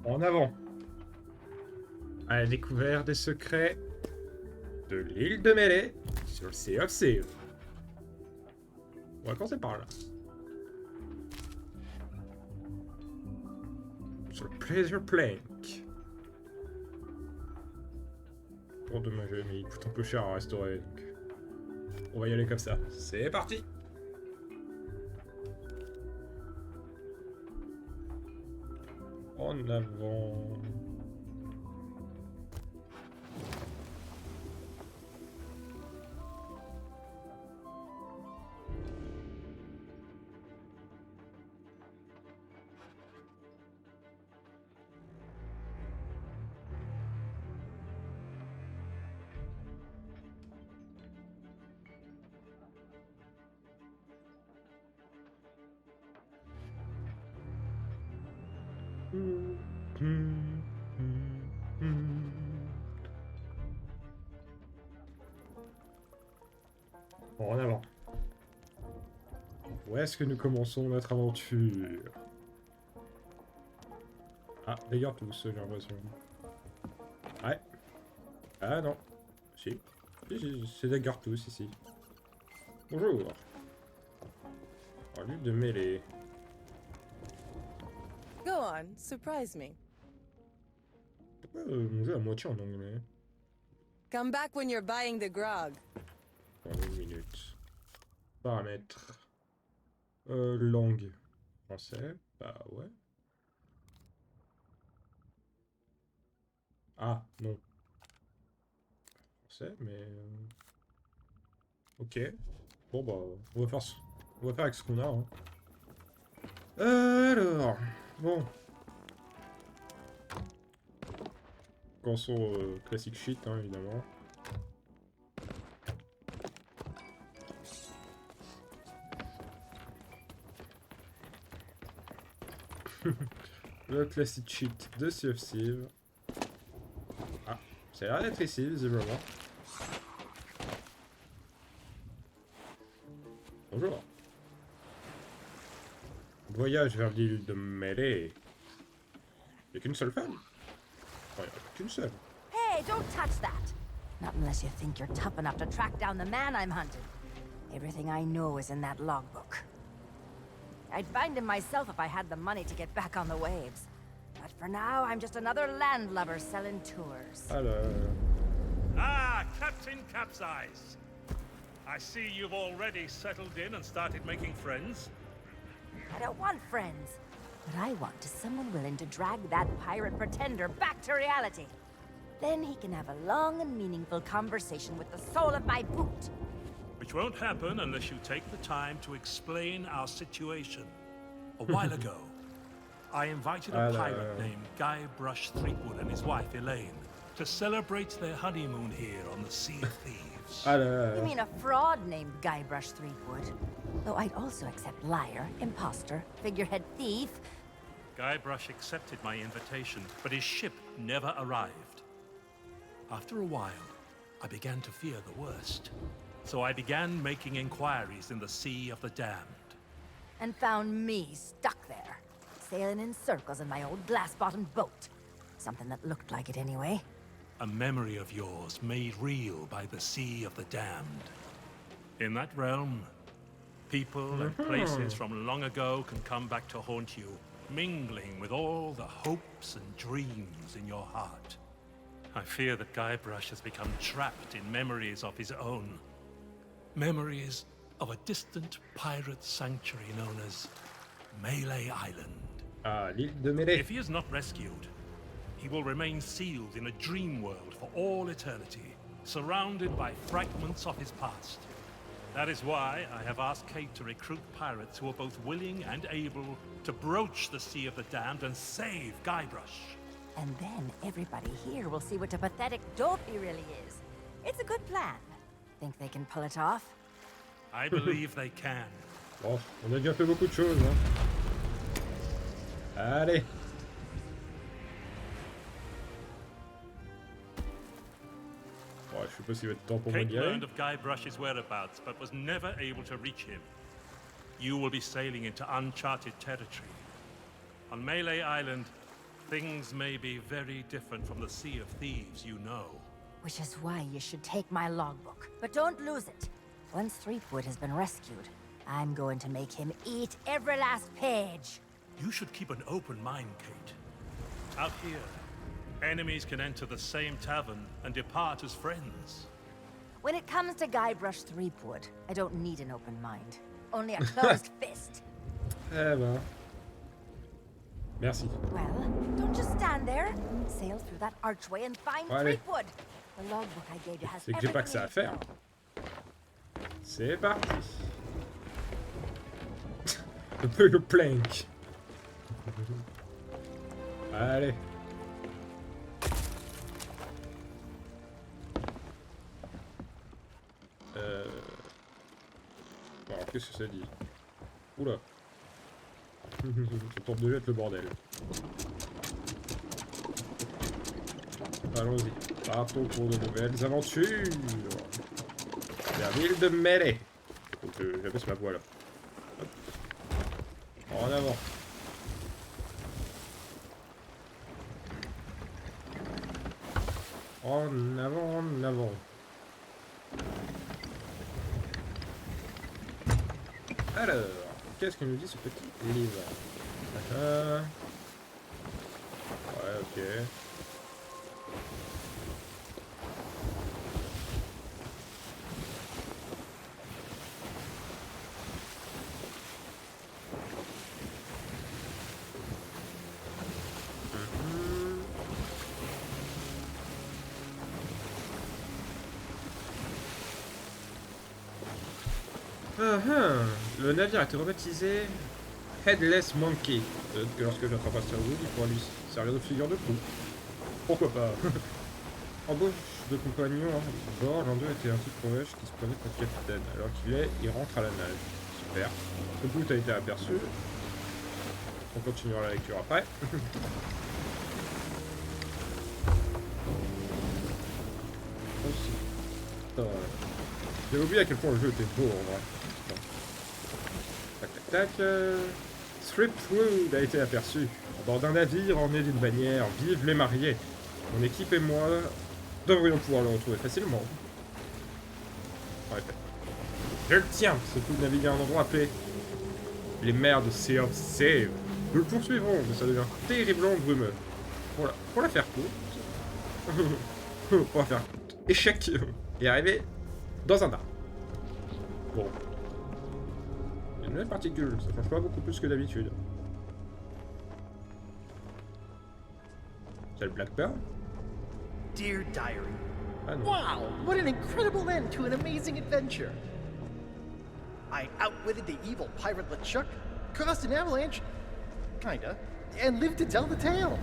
En avant. À la découverte des secrets de l'île de Melee sur le Sea of Thieve. On va commencer par là. Sur le Pleasure Plank. Pour dommage, mais il coûte un peu cher à restaurer, donc on va y aller comme ça. C'est parti! En avant. Bon, en avant. Où est-ce que nous commençons notre aventure? Ah, les gars tous, j'ai l'impression. Ouais. Ah non. Si. C'est des tous ici. Bonjour. Oh, l'île de mêlée. Go on, surprise me. Pourquoi mon jeu à moitié en anglais? Come back when you're buying the grog. Pendant une minute. Paramètres. Langue. Français. Bah ouais. Ah, non. Français, mais... Ok. Bon bah, on va faire avec ce qu'on a. Hein. Alors... Bon. Commençons classique shit, hein, évidemment. Le classique shit de Sea of Thieve. Ah, ça a l'air d'être ici, visiblement. Bonjour. Voyage vers l'île de Melee. Il n'y a qu'une seule femme. Enfin, il n'y a qu'une seule. Hey, don't touch that! Not unless you think you're tough enough to track down the man I'm hunting. Everything I know is in that logbook. I'd find him myself if I had the money to get back on the waves. But for now, I'm just another landlubber selling tours. Alors... Ah, Captain Capsize. I see you've already settled in and started making friends. I don't want friends. What I want is someone willing to drag that pirate pretender back to reality. Then he can have a long and meaningful conversation with the sole of my boot. Which won't happen unless you take the time to explain our situation. A while ago, I invited a pirate named Guybrush Threepwood and his wife Elaine to celebrate their honeymoon here on the Sea of Thieves. You mean a fraud named Guybrush Threepwood? Though I'd also accept liar, imposter, figurehead thief. Guybrush accepted my invitation, but his ship never arrived. After a while, I began to fear the worst. So I began making inquiries in the Sea of the Damned. And found me stuck there, sailing in circles in my old glass-bottomed boat. Something that looked like it anyway. A memory of yours made real by the Sea of the Damned. In that realm, people and places from long ago can come back to haunt you, mingling with all the hopes and dreams in your heart. I fear that Guybrush has become trapped in memories of his own. Memories of a distant pirate sanctuary known as Melee Island. Ah, l'île de Melee. If he is not rescued, he will remain sealed in a dream world for all eternity, surrounded by fragments of his past. That is why I have asked Kate to recruit pirates who are both willing and able to broach the Sea of the Damned and save Guybrush. And then everybody here will see what a pathetic dope he really is. It's a good plan. Think they can pull it off? I believe they can. Bon, on a déjà fait beaucoup de choses, hein. Allez. Bon, je sais pas s'il va être temps pour moi Kate d'y aller. learned of Guybrush's whereabouts, but was never able to reach him. You will be sailing into uncharted territory. On Melee Island, Things may be very different from the Sea of Thieves you know. Which is why you should take my logbook. But don't lose it. Once Threepwood has been rescued, I'm going to make him eat every last page. You should keep an open mind, Kate. Out here, enemies can enter the same tavern and depart as friends. When it comes to Guybrush Threepwood, I don't need an open mind. Only a closed fist. Eh ben. Merci. Well, don't just stand there. Sail through that archway and find Allez. Threepwood. The logbook I gave you has C'est que j'ai pas que ça à everything you faire. need to know. C'est parti. Un peu le plank. Allez. Bon, alors, qu'est-ce que ça dit? Oula. Ça tombe déjà être le bordel. Allons-y. Partons pour de nouvelles aventures. La ville de Mêlée. Faut que j'abaisse ma voix là. Hop. En avant. En avant, en avant. Alors, qu'est-ce que nous dit ce petit livre? Ouais, ok. Le navire a été rebaptisé Headless Monkey. Peut-être que lorsque j'attrape un cerveau, il pourra lui servir de figure de proue. Pourquoi pas? Embauche de compagnons à bord, l'un d'eux était un type sauvage qui se prenait pour capitaine. Alors il rentre à la nage. Super. Le bout a été aperçu. On continuera la lecture après. J'avais oublié à quel point le jeu était beau en vrai. Tac tac tac. Threepwood a été aperçu. À bord d'un navire orné d'une bannière. Vive les mariés. Mon équipe et moi devrions pouvoir le retrouver facilement. En effet. Je le tiens. Ce coup de naviguer à un endroit appelé les mers de Sea of Thieve. Nous le poursuivrons, mais ça devient terriblement brumeux. Pour la faire courte. Pour la faire courte. Échec. Et arriver dans un arbre. Bon. Il y a une nouvelle particule, ça change pas beaucoup plus que d'habitude. C'est le Black Pearl? Dear Diary. Ah non. Wow, what an incredible end to an amazing adventure. I outwitted the evil pirate LeChuck, caused an avalanche, kinda, and lived to tell the tale.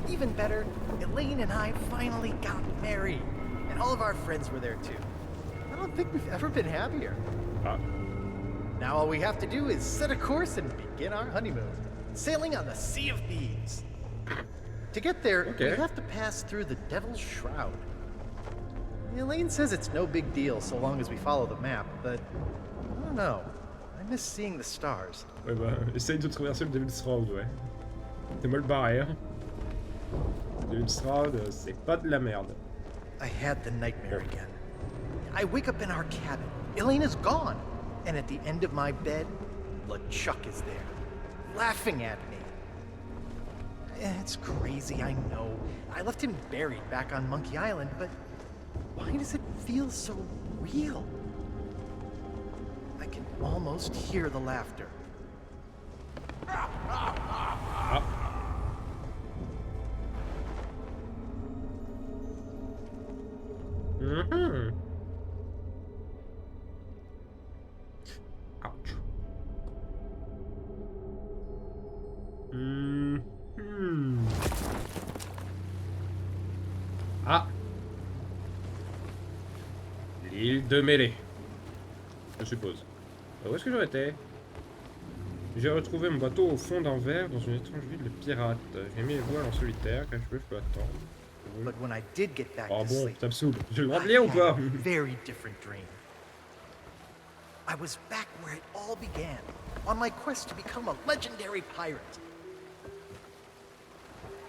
Even better, Elaine and I finally got married, and all of our friends were there too. I don't think we've ever been happier. Ah. Now all we have to do is set a course and begin our honeymoon, sailing on the Sea of Thieves. To get there, Okay. we have to pass through the Devil's Shroud. Elaine says it's no big deal so long as we follow the map, but I don't know. I miss seeing the stars. Ouais bah, essaye de traverser le Devil's Shroud, ouais. T'es mal barré, hein. Devil's Shroud, c'est pas de la merde. I had the nightmare again. I wake up in our cabin. Elaine is gone. And at the end of my bed, LeChuck is there, laughing at me. It's crazy, I know. I left him buried back on Monkey Island, but why does it feel so real? I can almost hear the laughter. Ah. Mhm. Ouch. Ah. L'île de Mêlée. Je suppose. Où est-ce que j'en étais? J'ai retrouvé mon bateau au fond d'un verre dans une étrange ville de pirates. J'ai mis les voiles en solitaire car je peux attendre. But when I did get back Oh to bon, sleep, ça me saoule. Je le I remplis ou had pas? a very different dream. I was back where it all began, on my quest to become a legendary pirate.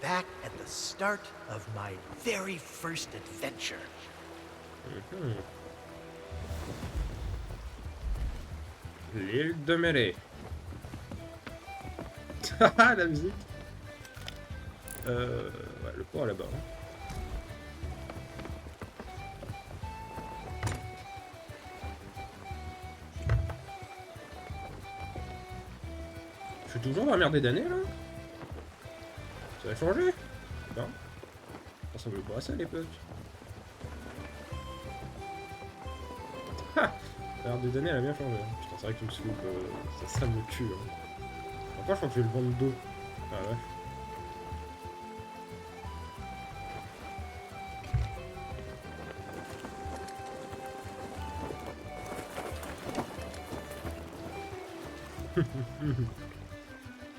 back at the start of my very first adventure. L'île de mêlée. Haha, la musique. Ouais, le port là-bas. Je suis toujours dans la merde des damnés là. Ça a changé? Non. Ça ressemble pas à ça à l'époque. Ha! La merde des damnés elle a bien changé. Putain, c'est vrai que tu me souffles, ça me cul. Hein. Encore, je crois que je vais le vendre d'eau. Ah ouais.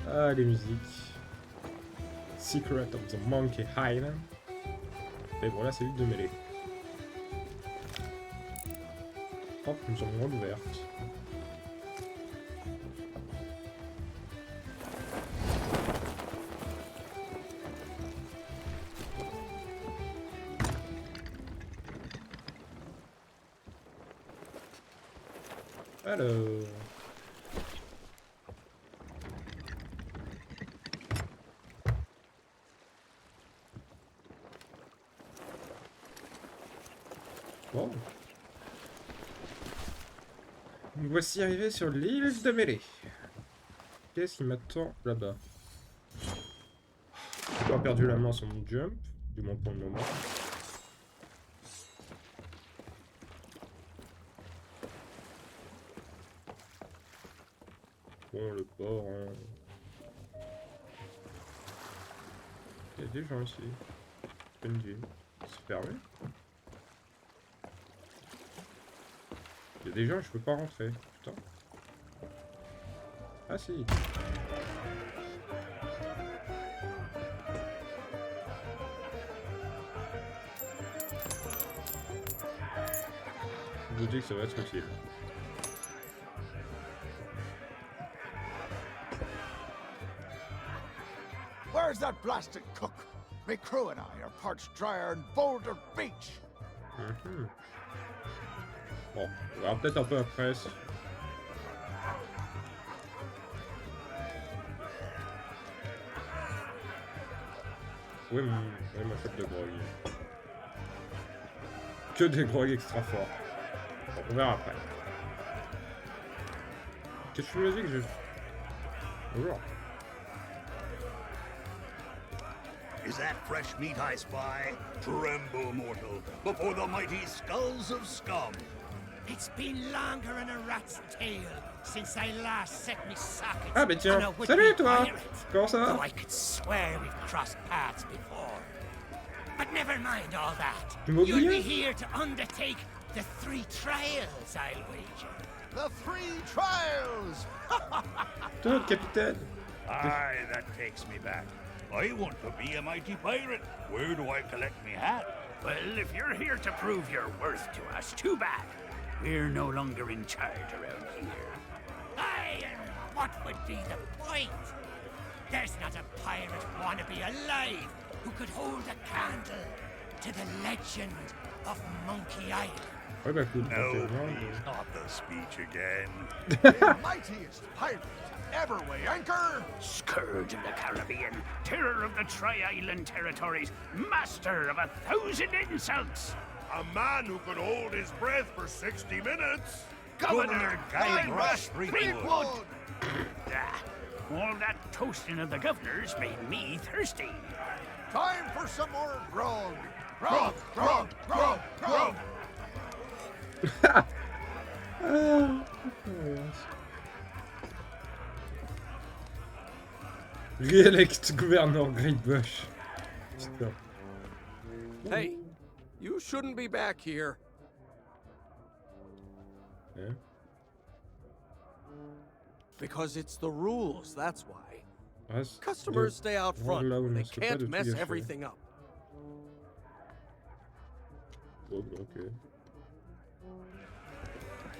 Ah, les musiques. Secret of the Monkey Island. Et voilà, c'est l'île de mêlée. Hop, nous sommes grande ouverte. Alors... Bon. Nous voici arrivés sur l'île de mêlée. Qu'est-ce qui m'attend là-bas? J'ai pas perdu la main sur mon jump, du moins pour le moment. Bon, le port, hein. Il y a des gens ici. Une ville. C'est fermé. Il y a des gens, je peux pas rentrer. Putain. Ah si. Je vous dis que ça va être utile. Where's that blasted cook? Me crew and I are parched drier in Boulder Beach. Bon, on verra peut-être un peu après. Oui, ma shot de grog. Que des grog extra forts. Bon, on verra après. Qu'est-ce que tu me dis que je... Bonjour. Is that fresh meat I spy? Tremble, mortal, before the mighty skulls of scum. It's been longer than a rat's tail since I last set me sockets. Ah, mais tiens, on a would-be salut toi! pirate. Comment ça Though va? I could swear we've crossed paths before. But never mind all that. Tu m'as You'll be oublié? here to undertake the 3 trials, I'll wager. The 3 trials! Toi, capitaine! Aye, that takes me back. I want to be a mighty pirate. Where do I collect me hat? Well, if you're here to prove your worth to us, too bad. We're no longer in charge around here. Aye, and what would be the point? There's not a pirate wannabe alive who could hold a candle to the legend of Monkey Island. Ouais, bah écoute, No, éventuellement, please, not the speech again. The mightiest pirate ever weigh anchor! Scourge of the Caribbean, terror of the Tri-Island territories, master of 1,000 insults. A man who could hold his breath for 60 minutes. Governor Guybrush Threepwood! Ah, all that toasting of the governors made me thirsty. Time for some more grog! Grog! Grog! Grog! Grog! Re-elect gouverneur Great Bush. Putain. Hey, you shouldn't be back here. Hein? Because it's the rules, that's why. Reste Customers de- stay out voir front. là où je They ne serai pas can't de tout mess gâcher. everything up. Oh, ok.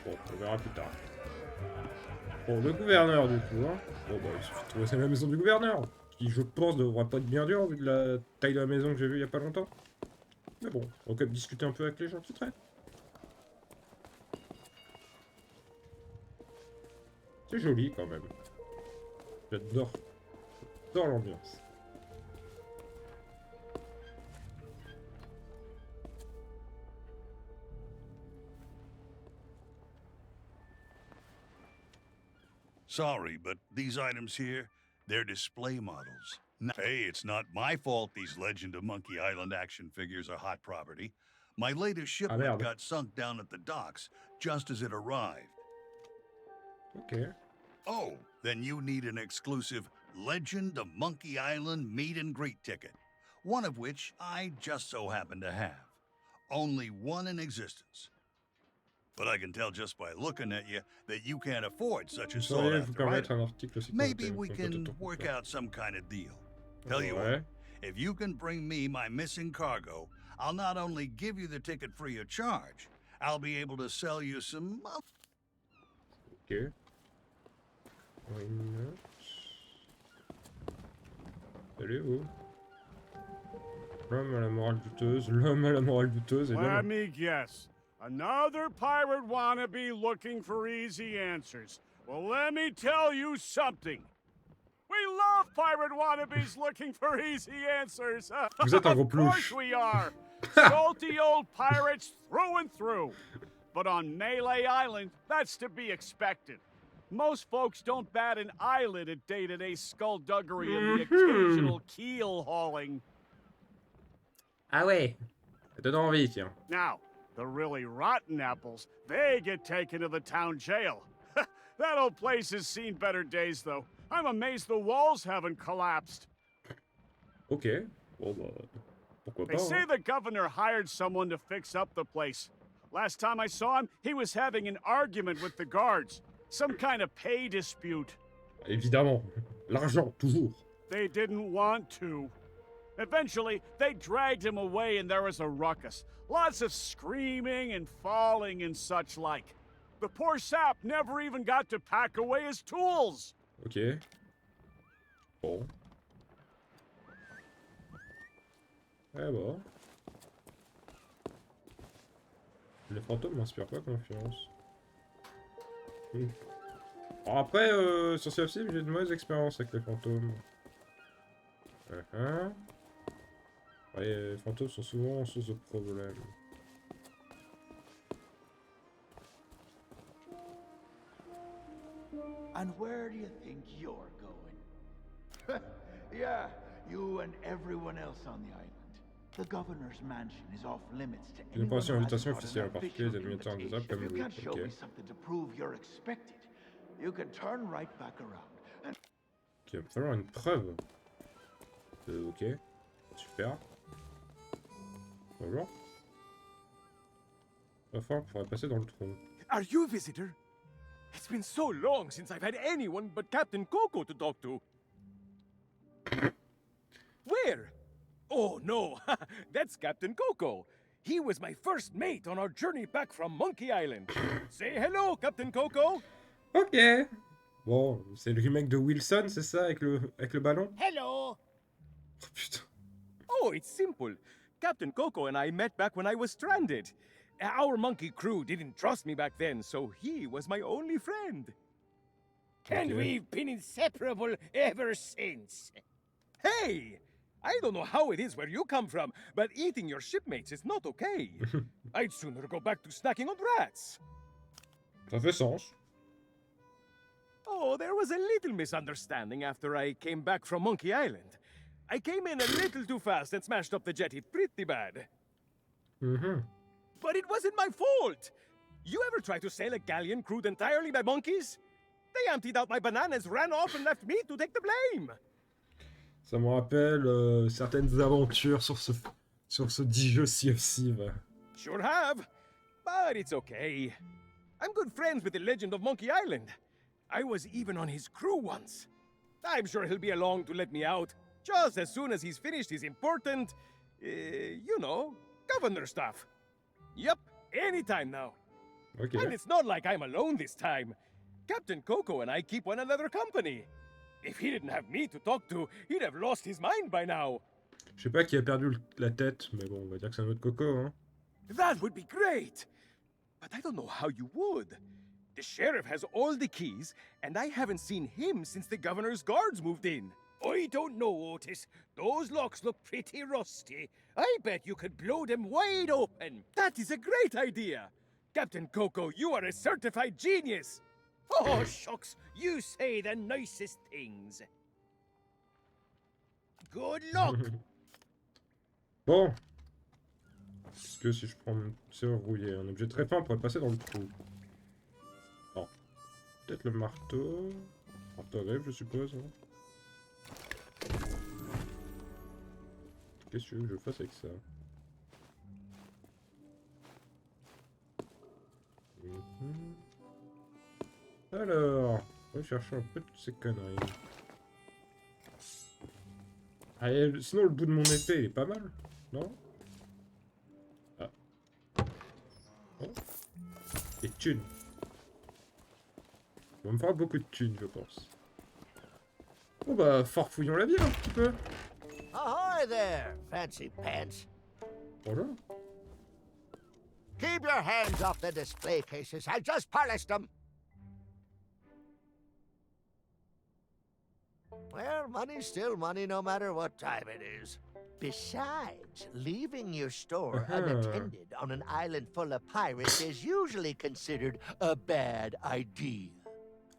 Bon, on verra plus tard. Bon, le gouverneur du coup, hein. Bon bah il suffit de trouver la maison du gouverneur. qui, je pense, devrait pas être bien dur vu de la taille de la maison que j'ai vue il y a pas longtemps. Mais bon, on va quand même discuter un peu avec les gens qui traitent. C'est joli quand même. J'adore. J'adore l'ambiance. Sorry, but these items here, they're display models. Hey, it's not my fault these Legend of Monkey Island action figures are hot property. My latest shipment merde. got sunk down at the docks just as it arrived. Ok. Oh, then you need an exclusive Legend of Monkey Island meet and greet ticket, one of which I just so happen to have. Only one in existence. But I can tell just by looking at you that you can't afford such a sought after item. Maybe we can work out some kind of deal. Tell you what, if you can bring me my missing cargo, I'll not only give you the ticket free of charge, I'll be able to sell you some... Ok. Why not? Salut vous. L'homme à la morale douteuse, l'homme à la morale douteuse, et Let me guess. Another pirate wannabe looking for easy answers. Well, let me tell you something. We love pirate wannabes looking for easy answers. Vous êtes un gros Of course plouche. we are. Salty old pirates through and through. But on Melee Island, that's to be expected. Most folks don't bat an eyelid at day-to-day skullduggery and the occasional keel hauling. Ah ouais. Ça donne envie, tiens. Now, the really rotten apples, they get taken to the town jail. That old place has seen better days, though. I'm amazed the walls haven't collapsed. Ok. Bon bah... Pourquoi They pas, say hein. the governor hired someone to fix up the place. Last time I saw him, he was having an argument with the guards. Some kind of pay dispute. Évidemment. L'argent, toujours. They didn't want to. Eventually, they dragged him away and there was a ruckus. Lots of screaming and falling and such like. The poor sap never even got to pack away his tools. Ok. Bon. Eh bon. Les fantômes m'inspirent pas confiance. Alors après, sur CFC, j'ai de mauvaises expériences avec les fantômes. Ouais, les fantômes sont souvent source de problèmes. And where do you think you're going? Yeah, you and everyone else on the island. The governor's mansion is off limits to Une anyone who invitation hasn't officielle, en got an particulier les official admetteurs des invitation. comme If you vous. can't show Ok. me something to prove you're expected, you can turn right back around. And Ok, il va me falloir une preuve. Ok. Super. Bonjour. Va falloir pouvoir passer dans le trou. Are you a visitor? It's been so long since I've had anyone but Captain Coco to talk to. Where? Oh, no. That's Captain Coco. He was my first mate on our journey back from Monkey Island. Say hello, Captain Coco. Ok. Bon, c'est le remake de Wilson, c'est ça, avec le ballon? Hello. Oh putain. Oh, it's simple. Captain Coco and I met back when I was stranded. Our monkey crew didn't trust me back then, so he was my only friend. And Okay. we've been inseparable ever since. Hey! I don't know how it is where you come from, but eating your shipmates is not okay. I'd sooner go back to snacking on rats. Ça fait sens. Oh, there was a little misunderstanding after I came back from Monkey Island. I came in a little too fast and smashed up the jetty pretty bad. But it wasn't my fault! You ever try to sail a galleon crewed entirely by monkeys? They emptied out my bananas, ran off, and left me to take the blame! Ça me rappelle certaines aventures sur ce dit jeu Sea of Thieves. Sure have. But it's okay. I'm good friends with the Legend of Monkey Island. I was even on his crew once. I'm sure he'll be along to let me out, just as soon as he's finished his important, you know, governor stuff. Yep, anytime now. Ok. And it's not like I'm alone this time. Captain Coco and I keep one another company. If he didn't have me to talk to, he'd have lost his mind by now. Je sais pas qui a perdu la tête, mais bon, on va dire que c'est un autre coco, hein. That would be great. But I don't know how you would. The sheriff has all the keys, and I haven't seen him since the governor's guards moved in. I don't know, Otis. Those locks look pretty rusty. I bet you could blow them wide open. That is a great idea. Captain Coco, you are a certified genius. Oh, shucks, you say the nicest things. Good luck. Bon. Est-ce que si je prends mon serrure rouillé, un objet très fin pourrait passer dans le trou? Non. Peut-être le marteau. Marteau à greffe, je suppose. Hein. Qu'est-ce que tu veux que je fasse avec ça? Alors, on va chercher un peu toutes ces conneries. Ah, sinon, le bout de mon épée, il est pas mal, non? Ah. Oh. Des thunes. On va me faire beaucoup de thunes, je pense. Bon bah, farfouillons la ville un petit peu. Ahoy there, fancy pants. Bonjour. Keep your hands off the display cases. I just polished them. Well, money's still money no matter what time it is. Besides, leaving your store unattended on an island full of pirates is usually considered a bad idea.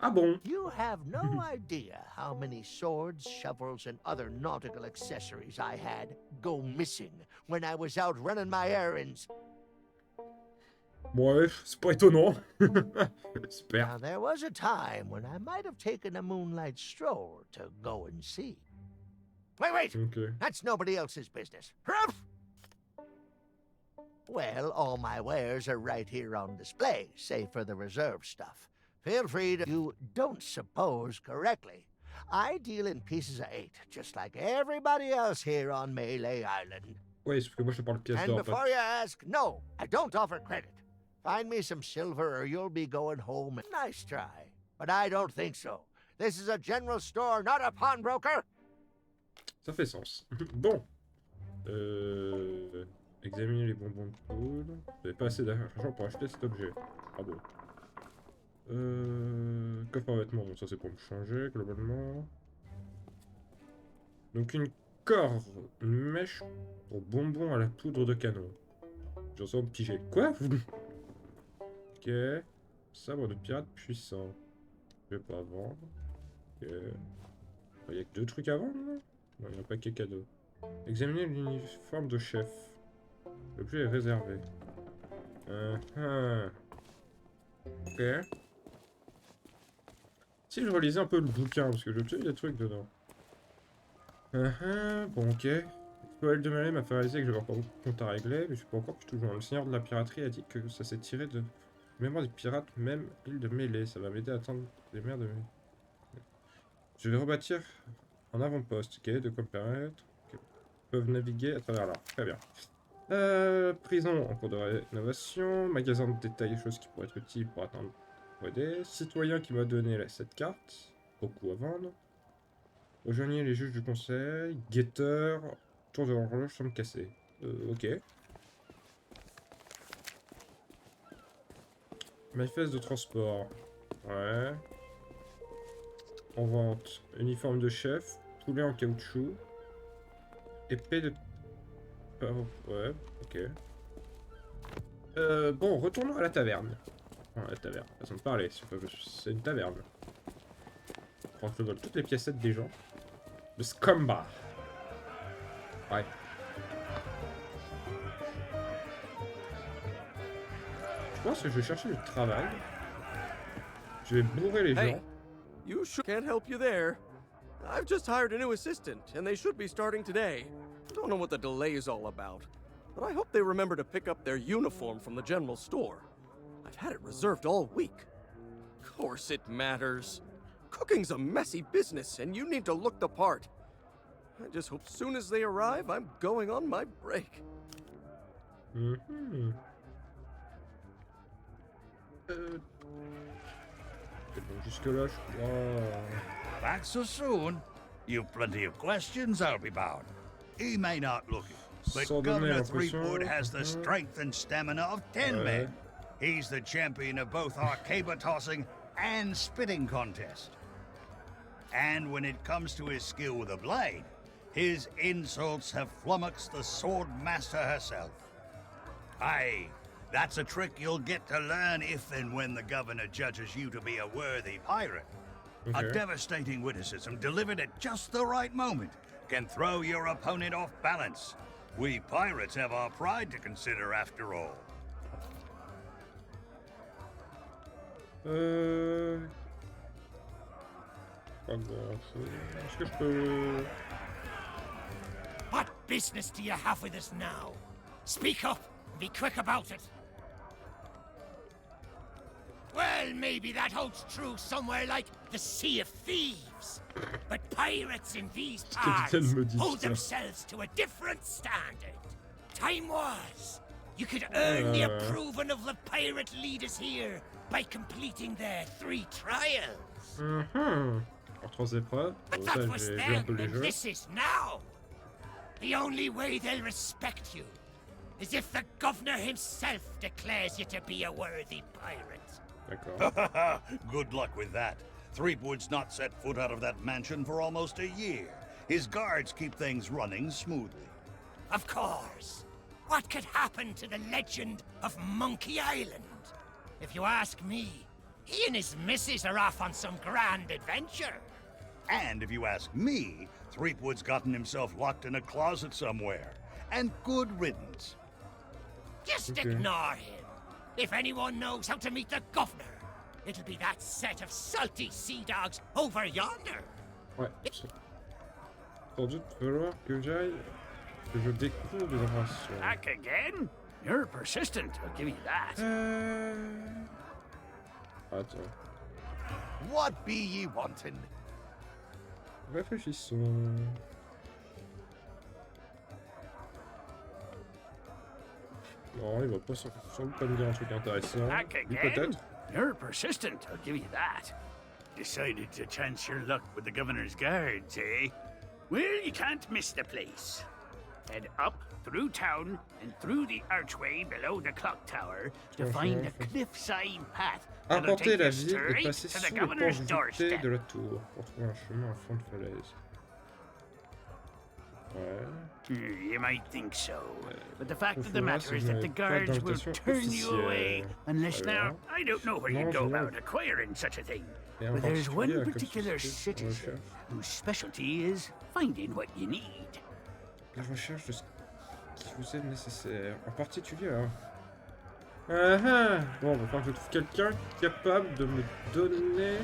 Ah bon? You have no idea how many swords, shovels, and other nautical accessories I had go missing when I was out running my errands. Ouais, c'est pas étonnant. J'espère. Now, there was a time when I might have taken a moonlight stroll to go and see. Wait! Okay. That's nobody else's business. Huff! Well, all my wares are right here on display, save for the reserve stuff. Feel free to... You don't suppose correctly. I deal in pieces of 8, just like everybody else here on Melee Island. Ouais, c'est parce que moi je parle pièce And d'or. before you ask, no, I don't offer credit. Find me some silver or you'll be going home. Nice try, but I don't think so. This is a general store, not a pawnbroker. Ça fait sens. Bon. Examiner les bonbons de poule. Vous n'avez pas assez d'argent pour acheter cet objet. Ah bon. Coffre à vêtements, bon ça c'est pour me changer globalement. Donc une corde, une mèche pour bonbons à la poudre de canon. J'en sens pigé. Quoi? Ok. Sabre de pirate puissant. Je vais pas vendre. Ok. Il y a que 2 trucs à vendre là? Non, il y a un paquet cadeau. Examiner l'uniforme de chef. L'objet est réservé. Ok. Si je relisais un peu le bouquin, parce que j'ai obtenu des trucs dedans. Bon, ok. Joël de Malais m'a fait réaliser que j'avais encore beaucoup de comptes à régler, mais je suis pas encore tout joint. Le seigneur de la piraterie a dit que ça s'est tiré de mémoire des pirates, même l'île de Mêlée. Ça va m'aider à atteindre les mers de Mêlée. Je vais rebâtir en avant-poste. Ok, de quoi me permettre. Okay. Ils peuvent naviguer à travers là. Très bien. Prison en cours de rénovation. Magasin de détail, choses qui pourraient être utiles pour atteindre. Citoyen qui m'a donné cette carte. Beaucoup à vendre. Rejoignez les juges du conseil. Guetteur. Tour de l'horloge, chambre cassée. Ok. Manifeste de transport. Ouais. En vente. Uniforme de chef. Poulet en caoutchouc. Épée de... ouais, ok. Bon, retournons à la taverne. Enfin, la taverne, façon de parler. C'est une taverne. Je crois que je vole toutes les piécettes des gens. Le Scumbar. Ouais. Je pense que je vais chercher du travail. Je vais bourrer les gens. You can't help you there. I've just hired a new assistant, and they should be starting today. Don't know what the delay is all about, but I hope they remember to pick up their uniform from the general store. I've had it reserved all week. Of course it matters. Cooking's a messy business, and you need to look the part. I just hope soon as they arrive, I'm going on my break. Mm-hmm. C'est bon, jusque là, je crois... Back so soon? You've plenty of questions, I'll be bound. He may not look it, but Sans donner Governor l'impression. Threepwood has the strength and stamina of 10 men. He's the champion of both our caber tossing and spitting contest. And when it comes to his skill with a blade, his insults have flummoxed the sword master herself. Aye, that's a trick you'll get to learn if and when the governor judges you to be a worthy pirate. A devastating witticism delivered at just the right moment can throw your opponent off balance. We pirates have our pride to consider after all. Pas grand-chose. Est-ce que je peux... What business do you have with us now? Speak up and be quick about it. Well, maybe that holds true somewhere like the Sea of Thieves. But pirates in these parts hold themselves to a different standard. Time was, you could earn the approval of the pirate leaders here by completing their 3 trials. Alors 3 épreuves. But Ça, that was j'ai vu un then, peu les and jeux. this is now. The only way they'll respect you is if the governor himself declares you to be a worthy pirate. D'accord. Good luck with that. Threepwood's not set foot out of that mansion for almost a year. His guards keep things running smoothly. Of course. What could happen to the legend of Monkey Island? If you ask me, he and his missus are off on some grand adventure. And if you ask me, Threepwood's gotten himself locked in a closet somewhere. And good riddance. Just ignore him. If anyone knows how to meet the governor, it'll be that set of salty sea dogs over yonder. Ouais. Sans doute, il va falloir que j'aille... que je découvre des informations. Back again? You're persistent, I'll give you that. Attends. What be ye wanting? Réfléchissons. Non, il va pas sans doute pas me dire un truc intéressant. Lui peut-être. You're persistent, I'll give you that. Decided to chance your luck with the governor's guards, eh? Well, you can't miss the place. Head up, through town, and through the archway below the clock tower to find a cliffside path that'll Arpenter take la you ville et straight passer to sous the le governor's pont voûté doorstep. de la tour pour trouver un chemin en fond de falaise. Ouais. You might think so, but the fact Sauf of the là, matter si is je that n'avais the pas guards will d'invitation turn you away officielle. unless Alors, now I don't know where non, you'd go je viens about acquiring such a thing. Et en But there's particulier one à quelle particular société on citizen recherche whose specialty is finding what you need. la recherche de ce qui vous est nécessaire. En particulier, hein. Bon, il va falloir que je trouve quelqu'un capable de me donner...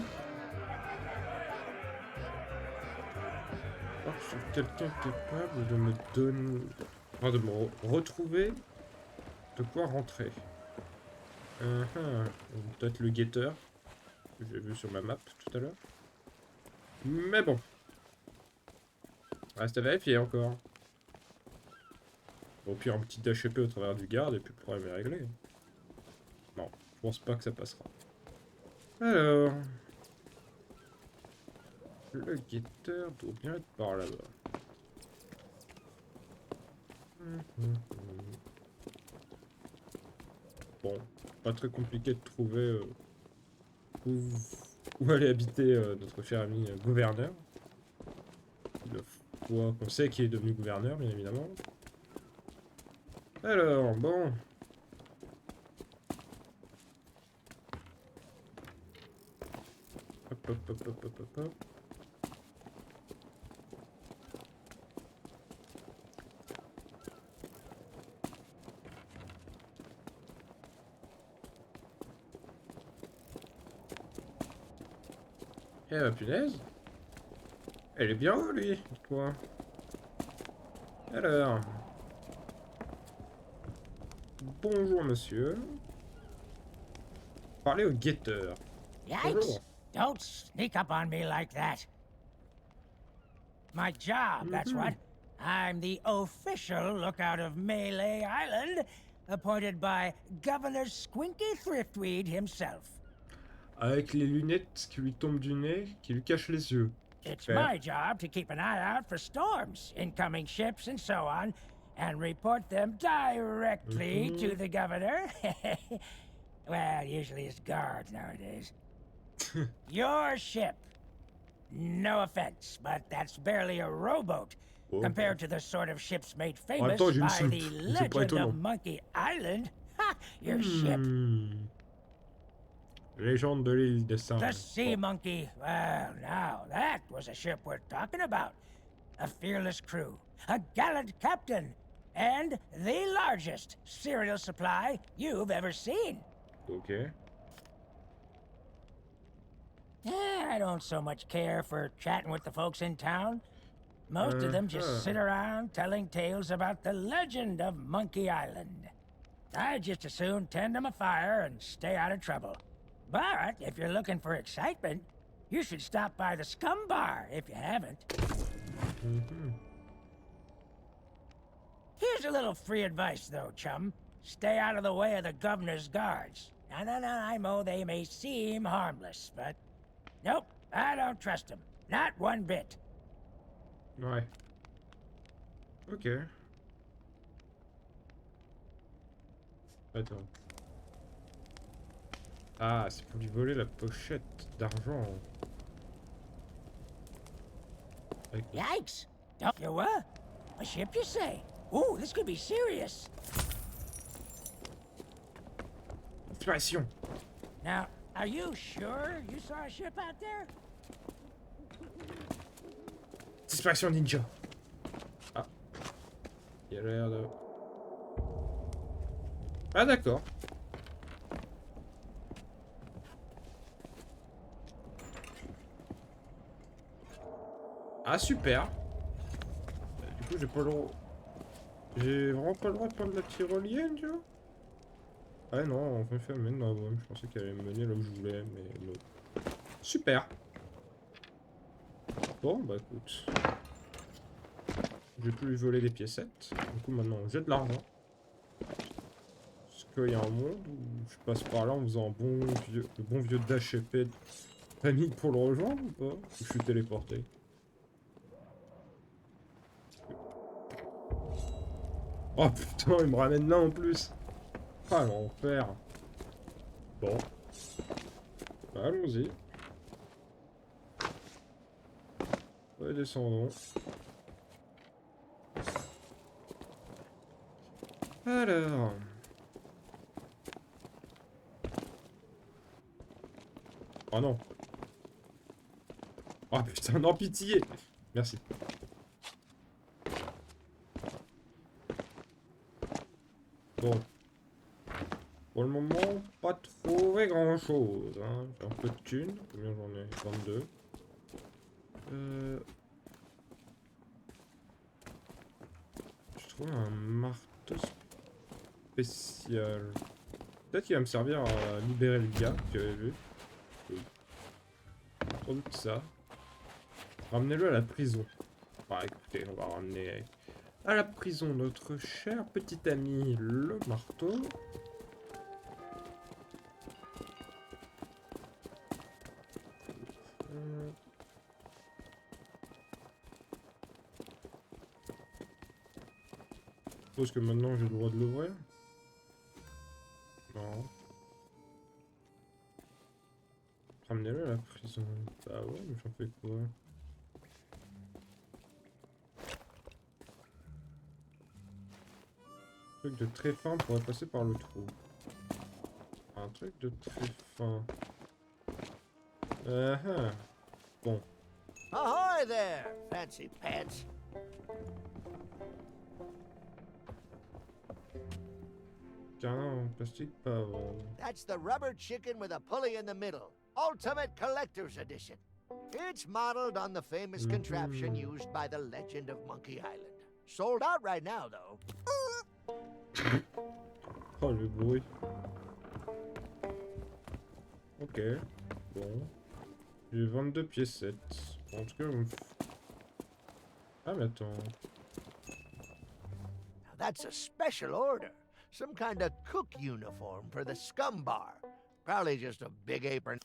Il va falloir que je trouve quelqu'un capable de me donner... Enfin, de me retrouver, de pouvoir rentrer. Peut-être le guetteur, que j'ai vu sur ma map tout à l'heure. Mais bon. Reste à vérifier encore. Au pire, un petit HEP au travers du garde et puis le problème est réglé. Non, je pense pas que ça passera. Alors... Le guetteur doit bien être par là-bas. Bon, pas très compliqué de trouver où aller habiter notre cher ami gouverneur. On sait qu'il est devenu gouverneur, bien évidemment. Alors, bon. Hop, hop, hop, hop, hop, hop, hop. Eh bah punaise. Elle est bien haut, lui, toi. Alors. Bonjour, monsieur. Parlez au guetteur. Yikes! Bonjour. Don't sneak up on me like that. My job, that's what. I'm the official lookout of Melee Island, appointed by Governor Squinky Thriftweed himself. Avec les lunettes qui lui tombent du nez, qui lui cachent les yeux. It's Fair. my job to keep an eye out for storms, incoming ships, and so on, and report them directly to the governor. Well, usually it's guards nowadays. Your ship. No offense, but that's barely a rowboat compared to the sort of ships made famous attends, j'ai une by soupe. the C'est pas legend étonnant. of Monkey Island. Ha! Your ship. Légende de l'île de Saint. The Sea Monkey. Well, now, that was a ship worth talking about. A fearless crew, a gallant captain, and the largest cereal supply you've ever seen. Ok. I don't so much care for chatting with the folks in town. Most of them just sit around telling tales about the legend of Monkey Island. I'd just as soon tend them a fire and stay out of trouble. But if you're looking for excitement, you should stop by the Scum Bar if you haven't. Here's a little free advice, though, chum. Stay out of the way of the governor's guards. No, I know they may seem harmless, but... Nope, I don't trust them. Not one bit. Ouais. Ok. Attends. Ah, c'est pour lui voler la pochette d'argent. Yikes! Don't you what? A ship, you say? Ooh, this could be serious. Inspiration. Now, are you sure you saw a ship out there? Disparition ninja. Ah. Il a l'air de... Ah d'accord. Ah super. Du coup j'ai pas le droit... J'ai vraiment pas le droit de prendre la tyrolienne, tu vois. Ah non, on fait mener dans la brume. Je pensais qu'elle allait me mener là où je voulais, mais non. Super. Bon, bah écoute. Je vais plus lui voler des piécettes. Du coup maintenant, j'ai de l'argent. Est-ce qu'il y a un monde où je passe par là en faisant un bon vieux, le bon vieux dash épée de panique pour le rejoindre ou pas? Ou je suis téléporté? Oh putain, il me ramène là en plus. Ah l'enfer. Bon. Bah, allons-y. Ouais, descendons. Alors. Oh non. Oh putain, non, pitié. Merci. Bon. Pour le moment, pas trouvé grand chose. Hein. J'ai un peu de thunes. Combien j'en ai? 22. Je trouve un marteau spécial. Peut-être qu'il va me servir à libérer le gars que j'avais vu. Oui. Sans doute ça. Ramenez-le à la prison. Bah écoutez, on va ramener à la prison notre cher petit ami le marteau. Je suppose que maintenant j'ai le droit de l'ouvrir. Non. Ramenez-le à la prison. Bah ouais, mais j'en fais quoi? Un truc de très fin pourrait passer par le trou. Un truc de très fin. Bon. Ahoy there, fancy pants. Tiens, plastique pas bon. That's the rubber chicken with a pulley in the middle. Ultimate Collector's Edition. It's modeled on the famous contraption used by the legend of Monkey Island. Sold out right now, though. Oh, le bruit. Ok. Bon. J'ai 22 piécettes. En tout cas, on me... Ah, mais attends. Now that's a special order. Some kind of cook uniform for the Scum Bar. Probably just a big apron.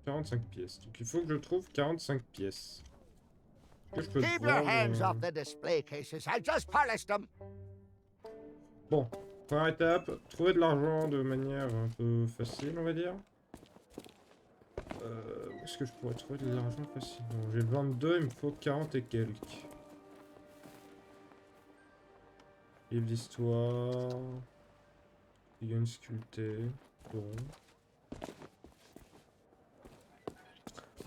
45 pièces. Donc il faut que je trouve 45 pièces. Que je peux Keep voir, your hands off the display cases. I just polished them. Bon, première étape, trouver de l'argent de manière un peu facile, on va dire. Où est-ce que je pourrais trouver de l'argent facilement? J'ai 22, il me faut 40 et quelques. Livre d'histoire. Figurine sculptée. Bon.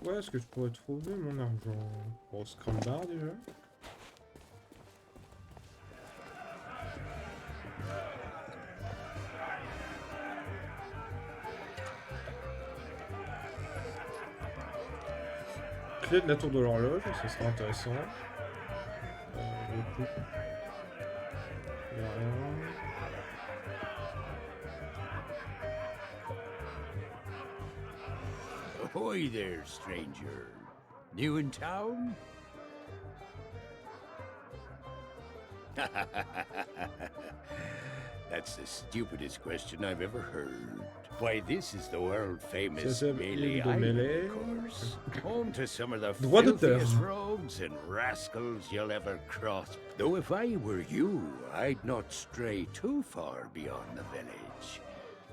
Où est-ce que je pourrais trouver mon argent? Bon, Scrum Bar déjà. Clé de la tour de l'horloge, ça sera intéressant. Le coup. Il y a rien. Ahoy there, stranger. New in town? That's the stupidest question I've ever heard. Why, this is the world-famous Melee Island, of course. Home to some of the filthiest rogues and rascals you'll ever cross. Though if I were you, I'd not stray too far beyond the village.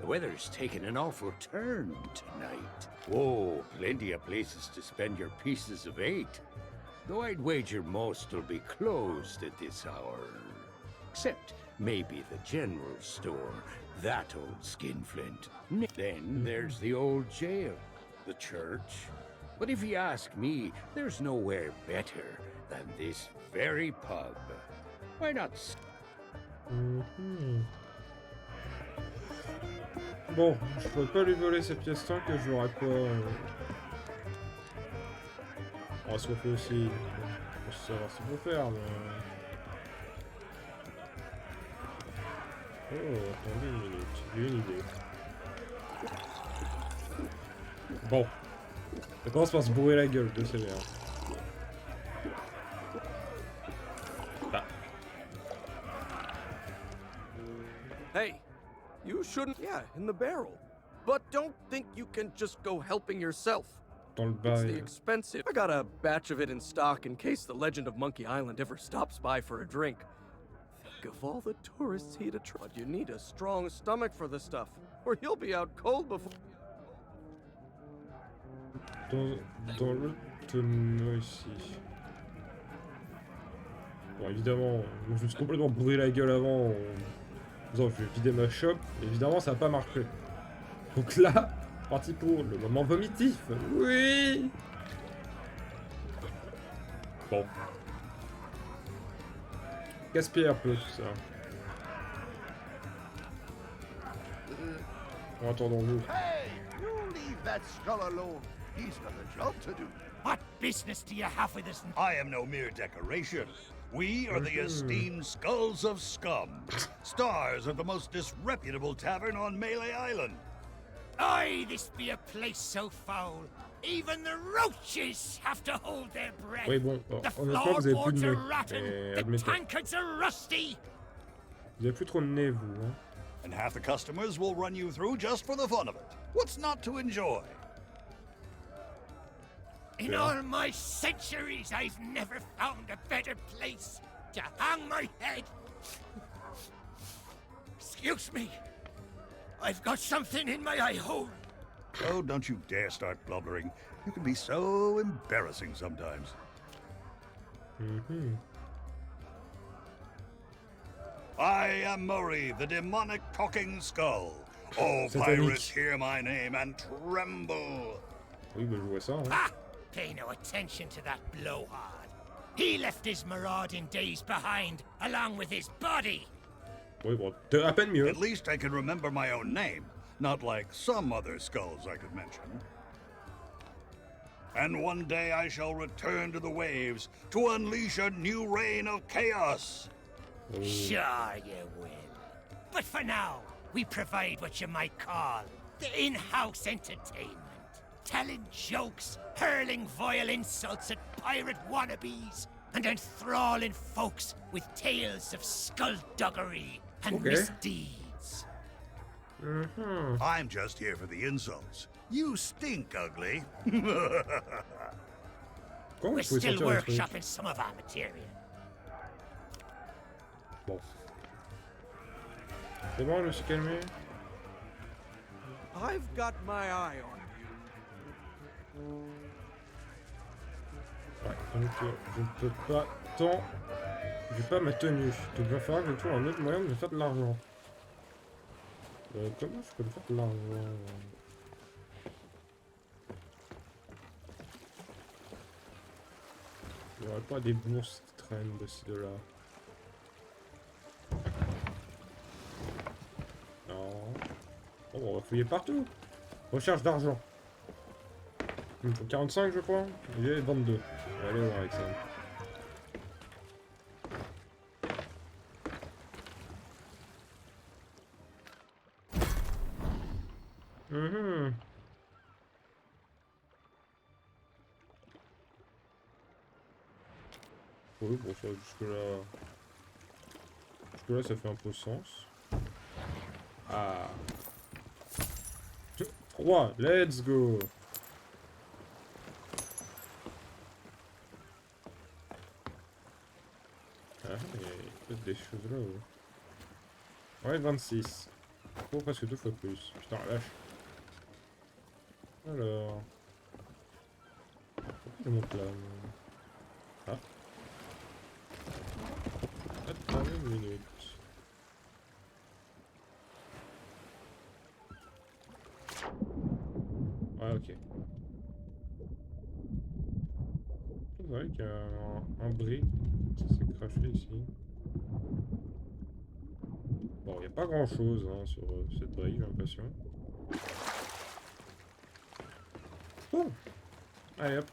The weather's taken an awful turn tonight. Whoa, plenty of places to spend your pieces of 8. Though I'd wager most will be closed at this hour. Except maybe the general store, that old skinflint. Then there's the old jail, the church. But if you ask me, there's nowhere better than this very pub. Why not? Bon, je pourrais pas lui voler cette pièce tant que je l'aurais pas... On se refait aussi... Faut savoir ce qu'il faut faire, mais... Oh, attendez une minute, j'ai une idée. Bon. Ça commence par se bourrer la gueule, de c'est bien. Ah. Hey, you shouldn't... Yeah, in the barrel. But don't think you can just go helping yourself. Dans le It's the bail. expensive. I got a batch of it in stock in case the legend of Monkey Island ever stops by for a drink. Think of all the tourists he'd attract. You need a strong stomach for the stuff, or you'll be out cold before... Dans le tonneau ici. Bon, évidemment, je me suis complètement bourré la gueule avant. Je vais vider ma shop. Évidemment, ça n'a pas marché. Donc là, parti pour le moment vomitif. Oui. Bon. Gaspiller un peu tout ça. En attendant vous. Hey, you leave that skull alone. He's got a job to do. What business do you have with us? I am no mere decoration. We are the esteemed Skulls of Scum, stars of the most disreputable tavern on Melee Island. Aye, this be a place so foul. Even the roaches have to hold their breath. Oui, bon, The honnêtement, vous avez plus floorboards de are nez. rotten. The Admettez. tankards are rusty. Vous avez plus trop de nez, vous. Hein. And half the customers will run you through just for the fun of it. What's not to enjoy? In all my centuries, I've never found a better place to hang my head. Excuse me. I've got something in my eye hole. Oh, don't you dare start blubbering. You can be so embarrassing sometimes. I am Murray, the demonic talking skull. Oh, pirates, hear my name and tremble. Oui, bah, je vois ça. Hein. Ah! Pay no attention to that blowhard. He left his marauding days behind, along with his body. Oui, bon, à peine mieux. At least I can remember my own name, not like some other skulls I could mention. And one day I shall return to the waves to unleash a new reign of chaos. Sure you will. But for now, we provide what you might call the in-house entertainment. Telling jokes, hurling vile insults at pirate wannabes, and enthralling folks with tales of skullduggery and misdeeds. I'm just here for the insults. You stink, ugly. Quand We're vous pouvez still sortir les trucs? workshopping some of our material. Bon. C'est bon, je me suis calmé. I've got my eye on Ouais, donc je ne peux pas tant... J'ai pas ma tenue. Donc il va falloir que je trouve un autre moyen de me faire de l'argent. Comment je peux me faire de l'argent? Il n'y aurait pas des bourses qui traînent de ci de là. Non. Oh, on va fouiller partout. Recherche d'argent. Il me faut 45 je crois. J'ai 22. On va aller voir avec ça. Oui, bon ça jusque-là... Jusque-là ça fait un peu sens. Ah. 3, let's go. Ah, il y a peut-être des choses là. Ouais, 26. Oh, presque 2 fois plus. Putain, la vache. Alors... Pourquoi je monte là? Ah. Attends une minute. Ah, ok. C'est vrai qu'il y a un brick. Ça s'est craché ici. Bon, il n'y a pas grand chose hein, sur cette brique, j'ai l'impression. Bon. Allez hop.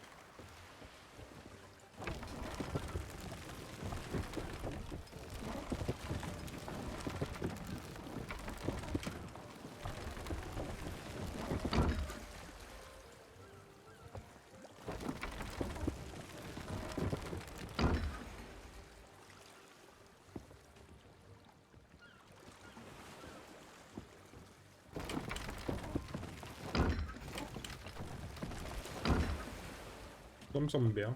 Ça me semble bien.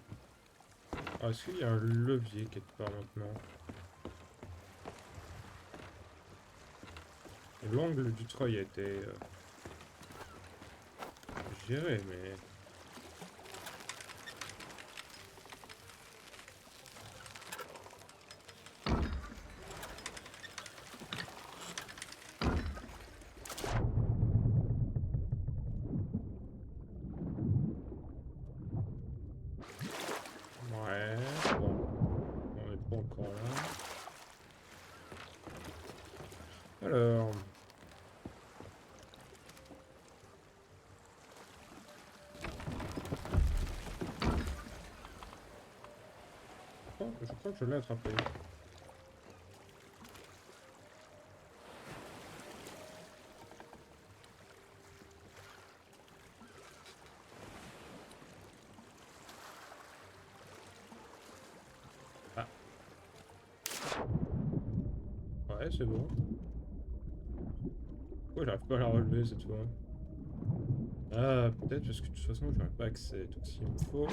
Ah, est-ce qu'il y a un levier quelque part maintenant? L'angle du treuil a été géré, mais... Ouais, bon, on n'est pas encore là. Alors... Oh, je crois que je l'ai attrapé. Ah. Ouais, c'est bon. Pourquoi j'arrive pas à la relever cette fois? Ah, peut-être parce que de toute façon j'aurais pas accès. Donc s'il me faut...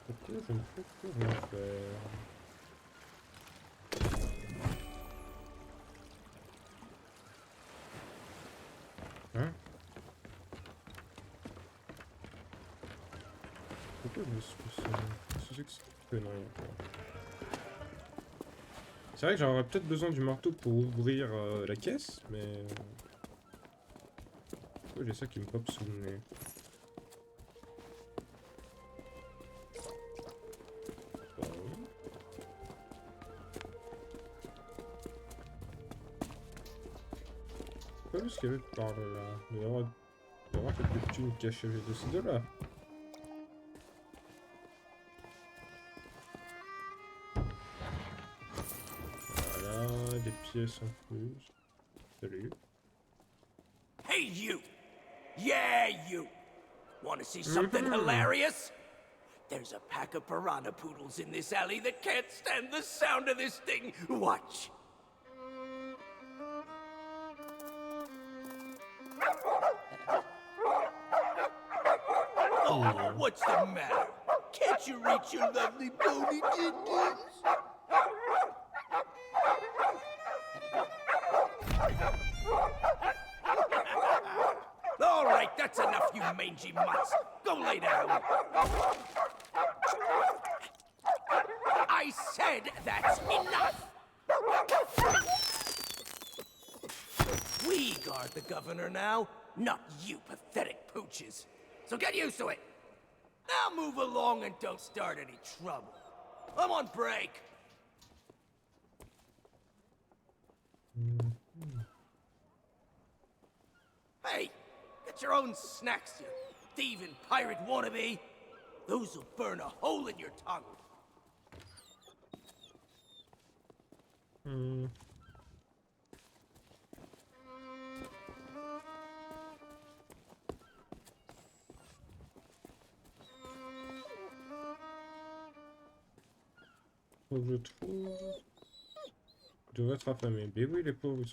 Pourquoi je ne peux plus rien faire? Hein? Pourquoi je me suis fait ça? Qu'est-ce que c'est que cette connerie encore? C'est vrai que j'aurais peut-être besoin du marteau pour ouvrir la caisse, mais... Pourquoi j'ai ça qui me pop sous le nez? Pas vu ce qu'il y avait par là. Il y aura quelques thunes cachées de ces deux-là. Voilà, des pièces en plus. Salut. Hey, you! Yeah, you. Want to see something hilarious? There's a pack of piranha poodles in this alley that can't stand the sound of this thing. Watch. Oh, what's the matter? Can't you reach your lovely bony din-dins? All right, that's enough, you mangy mutts. Go lay down. I said that's enough. We guard the governor now, not you pathetic pooches. So get used to it. Now move along and don't start any trouble. I'm on break. Hey, get your own snacks, you thieving pirate wannabe. Those will burn a hole in your tongue. Faut que je trouve... Je devrais être affamé. Mais oui, les pauvres, ils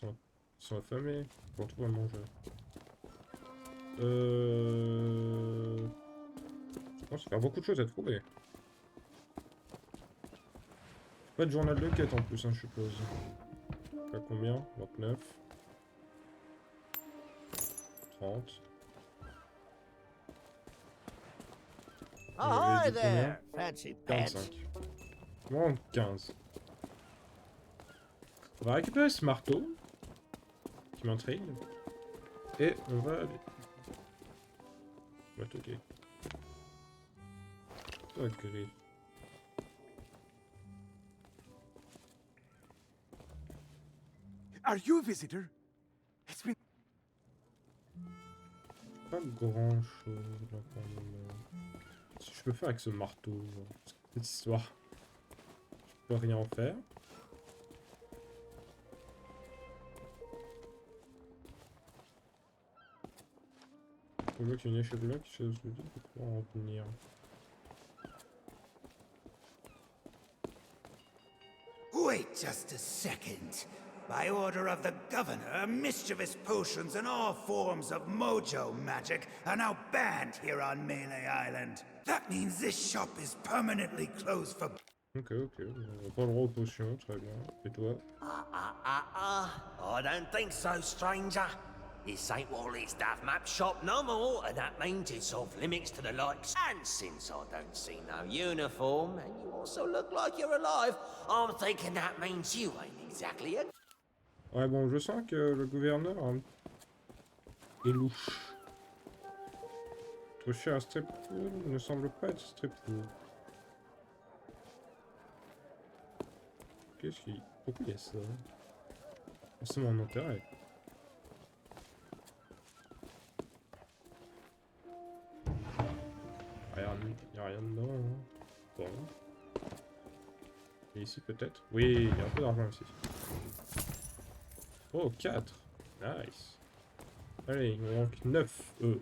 sont affamés. Pour trouver à manger. Je pense qu'il y a beaucoup de choses à trouver. Pas de journal de quête en plus, hein, je suppose. À combien? 29. 30. Ahoy there, fancy pants. 45. Bon, 15. On va récupérer ce marteau qui m'intrigue. Et on va aller. On va toquer. Toi, griffe. Are you a visitor? It's been... Pas grand chose là quand même. Si je peux faire avec ce marteau, genre, cette histoire. Je peux rien en faire. On voit qu'il y a une échelle là qui se dit pour pouvoir en venir. Wait just a second. By order of the governor, mischievous potions and all forms of mojo magic are now banned here on Melee Island. That means this shop is permanently closed for... Ok, on n'a pas le droit aux potions, très bien. Et toi? I don't think so, stranger. This ain't Wally's Duff Map shop no more, and that means it's off limits to the likes. And since I don't see no uniform, and you also look like you're alive, I'm thinking that means you ain't exactly a... Ouais, bon, je sens que le gouverneur est louche. Trop cher à Strippool ne semble pas être Strippool. Qu'est-ce qu'il... Pourquoi il y a ça? C'est mon intérêt. Il n'y a rien dedans. Hein. Bon. Et ici peut-être? Oui, il y a un peu d'argent ici. Oh, 4. Nice. Allez, il me manque 9 œufs.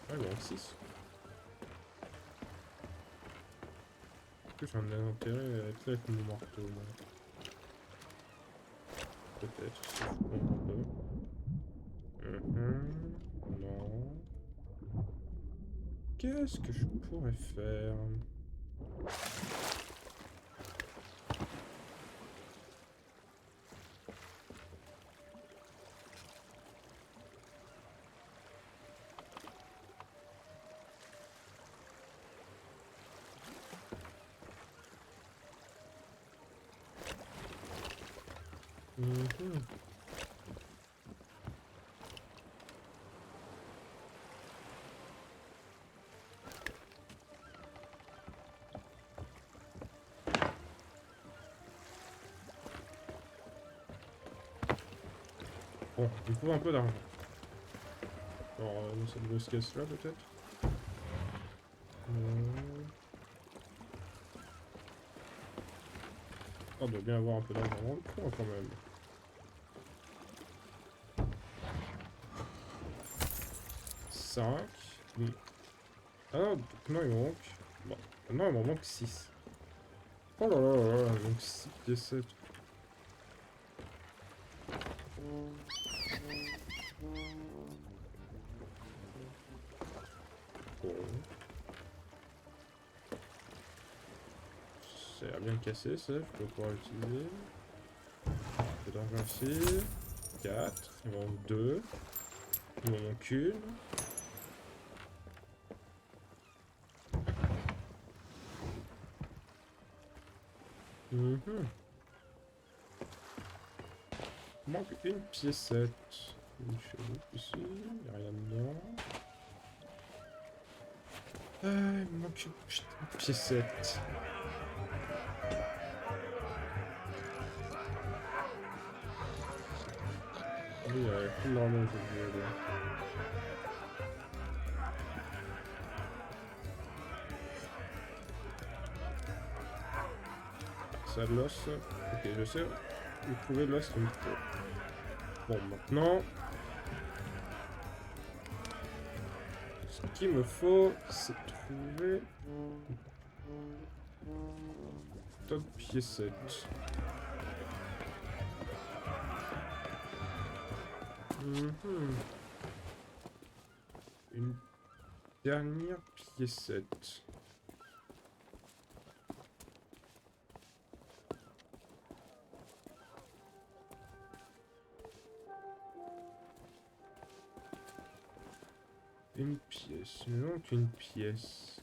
Ah, il me manque 6. Est-ce que j'en ai intérêt à être là avec mon marteau? Peut-être, si je comprends un peu. Non. Qu'est-ce que je pourrais faire? Bon, il faut un peu d'argent. Alors, dans cette grosse caisse là peut-être. On doit bien avoir un peu d'argent dans le coin quand même. 5. Ah non, non, il m'en manque. Bon. Non, il m'en manque 6. Oh là là là là, donc 6 piécettes. Bon. Ça a l'air bien cassé, ça, je peux pouvoir l'utiliser. Je vais en lancer. 4, il m'en manque 2. Il m'en manque une. Il manque une piécette. Une chevaux ici, il n'y a rien dedans. Il me manque une putain de piécette. Oui, il y a plus normalement que je vais aller. Ça de l'os. Ok, je sais où trouver l'os qu'il me faut. Bon, maintenant, ce qu'il me faut, c'est trouver top piécette. Une dernière piécette. Une pièce, il me manque une pièce.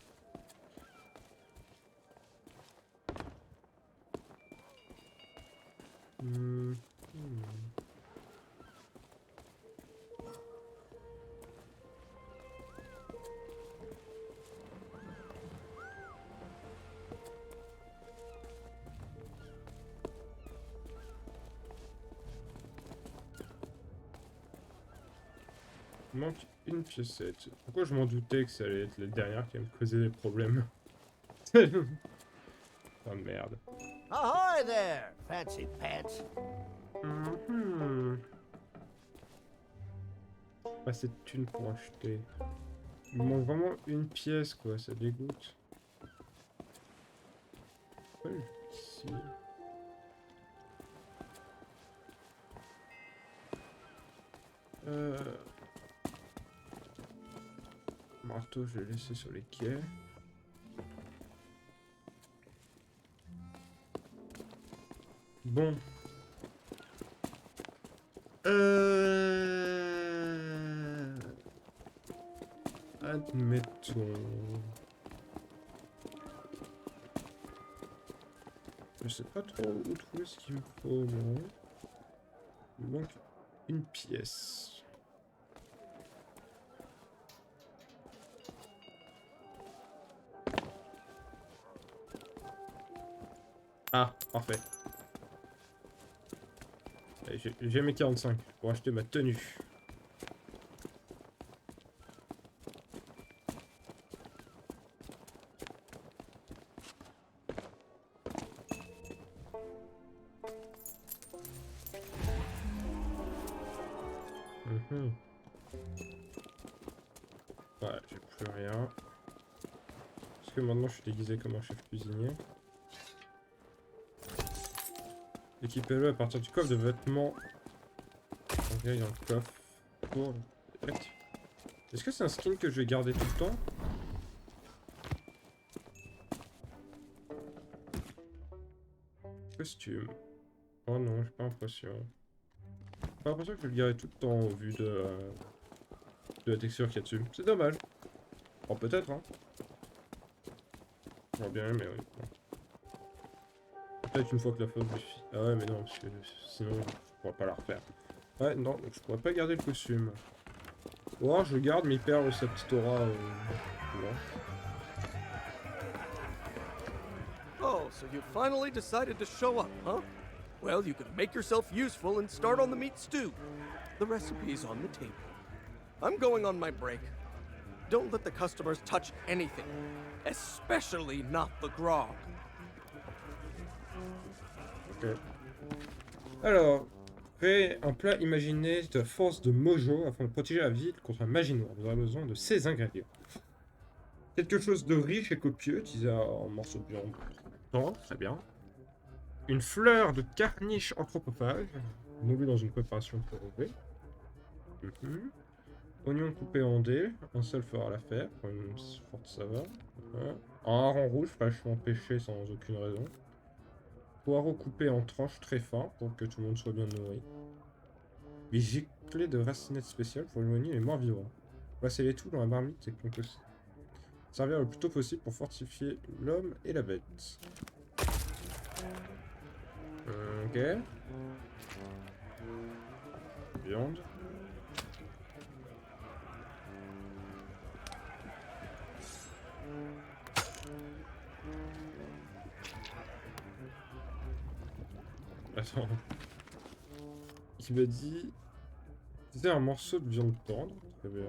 Il manque une piécette. Pourquoi je m'en doutais que ça allait être la dernière qui allait me causer des problèmes? Oh merde. Ahoy there, fancy pants. Pas assez de thunes pour acheter. Il me manque vraiment une pièce, quoi, ça dégoûte. Ici. Marteau, je l'ai laissé sur les quais. Bon. Admettons. Je sais pas trop où trouver ce qu'il me faut, moi. Il me manque une pièce. Ah, parfait. J'ai mes 45 pour acheter ma tenue. Ouais, j'ai plus rien. Parce que maintenant je suis déguisé comme un chef cuisinier. Équipez-le à partir du coffre de vêtements. Ok, dans le coffre. Pour... Est-ce que c'est un skin que je vais garder tout le temps? Costume. Oh non, j'ai pas l'impression. J'ai pas l'impression que je vais le garder tout le temps au vu de la texture qu'il y a dessus. C'est dommage. Oh, peut-être, hein. J'aurais bien aimé, oui. Peut-être une fois que la phase suffit. Ah ouais, mais non, parce que sinon, je pourrais pas la refaire. Ouais, non, donc je pourrais pas garder le costume. Ou alors je garde, mais il perd sa petite aura. Oh, so you finally decided to show up, huh? Well, you could make yourself useful and start on the meat stew. The recipe's on the table. I'm going on my break. Don't let the customers touch anything, especially not the grog. Ok. Alors, Créez un plat imaginé de force de mojo afin de protéger la ville contre la magie noire. Vous aurez besoin de ces ingrédients. Quelque chose de riche et copieux, utilisé en morceaux de viande tendre, très bien. Une fleur de carniche anthropophage, moulue dans une préparation prorogée. Oignon coupé en dés, un seul fera l'affaire pour une forte saveur. Un hareng rouge fraîchement pêché sans aucune raison. Poireaux coupés en tranches très fins pour que tout le monde soit bien nourri. Des giclées de racinettes spéciales pour éloigner les morts vivants. Placez les tout dans la marmite et qu'on peut servir le plus tôt possible pour fortifier l'homme et la bête. Ok. Viande. Attends. Il m'a dit... C'était un morceau de viande tendre. Très bien.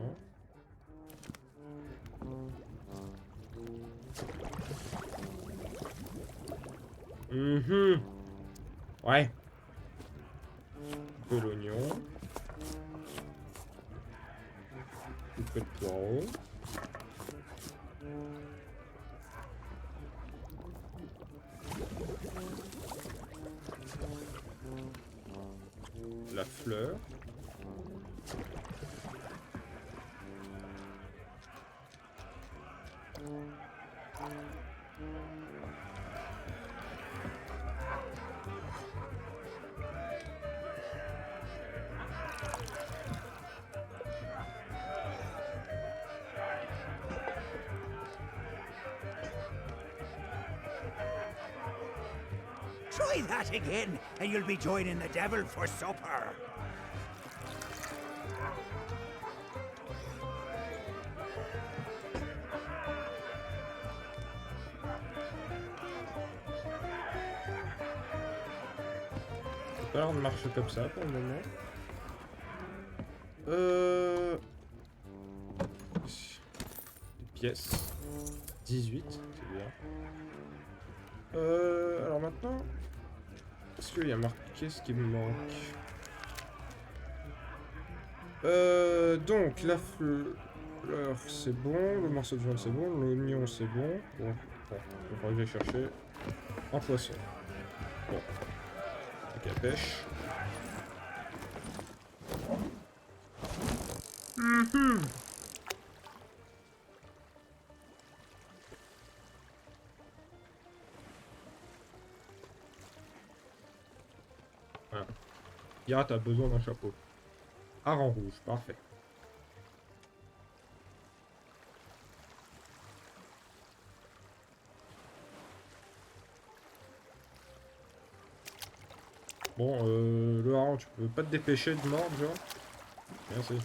Ouais. Un peu l'oignon. Un peu de poireau. La fleur. Try that again, and you'll be joining the devil for supper. Ça a pas l'air de marcher comme ça pour le moment. Des pièces. 18, c'est bien. Alors maintenant... Est-ce qu'il y a marqué ce qui me manque? Donc, la fleur, c'est bon. Le morceau de viande, c'est bon. L'oignon, c'est bon. Bon, il faudra que j'aille chercher un poisson. Bon. Ok, pêche. Voilà. Pirate a besoin d'un chapeau. Hareng rouge, parfait. Bon, le hareng, tu peux pas te dépêcher de mordre, genre? Merci.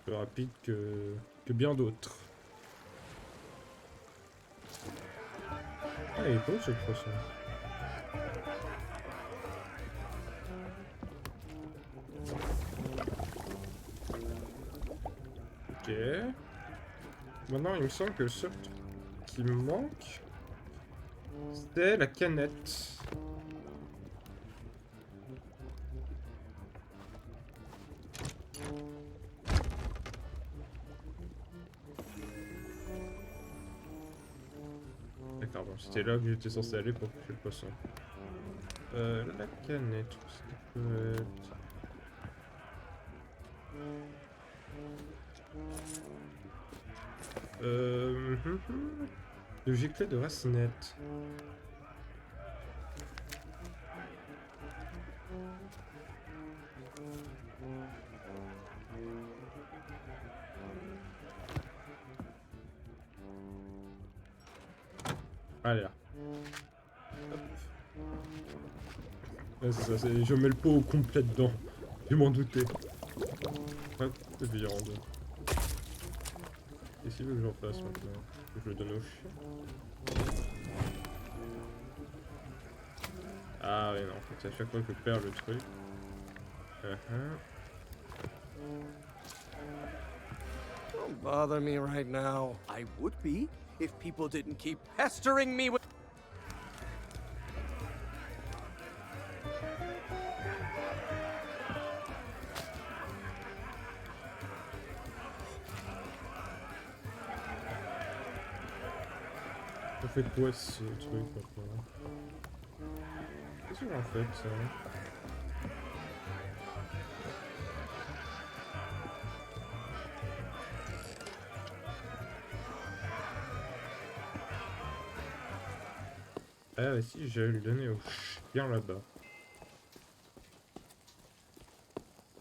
Plus rapide que bien d'autres. Ah, il est beau ce poisson. Ok. Maintenant, il me semble que le seul truc qui me manque, c'est la canette. D'accord, bon, c'était là que j'étais censé aller pour pêcher le poisson. La canette, ça peut être... Le giclet de racinette. Allez là. Hop. Ouais, c'est ça, je mets le pot au complet dedans. Je m'en doutais. Hop, viande. Qu'est-ce qu'il veut que j'en fasse maintenant? Je le donne au chien. Ah oui non, c'est à chaque fois que je perds le truc. Don't bother me right now. I would be if people didn't keep pestering me with... Ça fait quoi ce truc maintenant? Qu'est-ce qu'on en fait ça? Ah bah si, j'allais le donner au chien là-bas.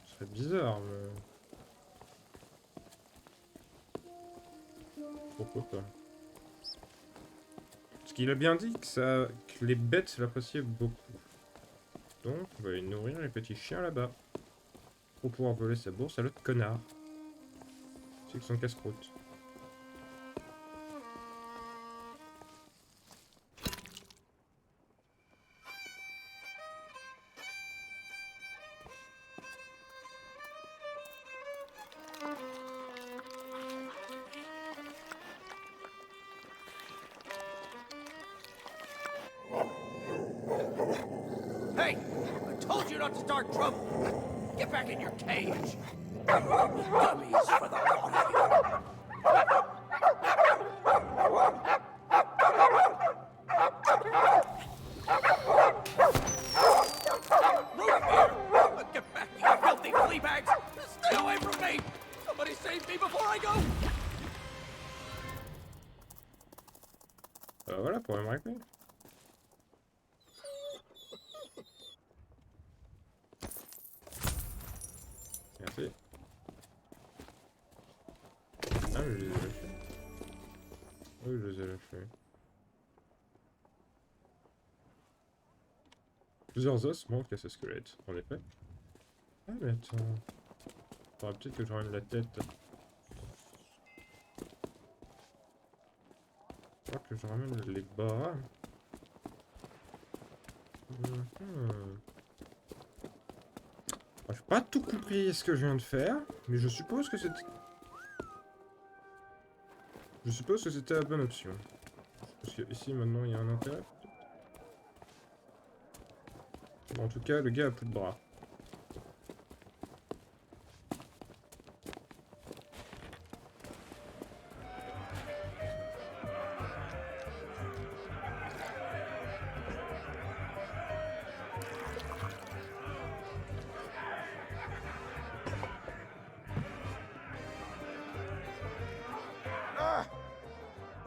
Ce serait bizarre mais... Pourquoi pas? Parce qu'il a bien dit que les bêtes l'appréciaient beaucoup. Donc on va aller nourrir les petits chiens là-bas. Pour pouvoir voler sa bourse à l'autre connard. C'est que son casse-croûte. Hey! I told you not to start trouble! Get back in your cage! Dummies for the lot of you! Root beer! Get back, you filthy flea bags! Stay away from me! Somebody save me before I go! Voilà, problème réglé. Merci. Ah, je les ai lâchés. Oui, je les ai lâchés. Plusieurs os manquent à ce squelette, en effet. Ah, mais attends. Faudra peut-être que je ramène la tête. Faudra que je ramène les bras. J'ai pas tout compris ce que je viens de faire, mais je suppose que c'était... Je suppose que c'était la bonne option. Parce que ici maintenant il y a un intérêt. Bon, en tout cas, le gars a plus de bras.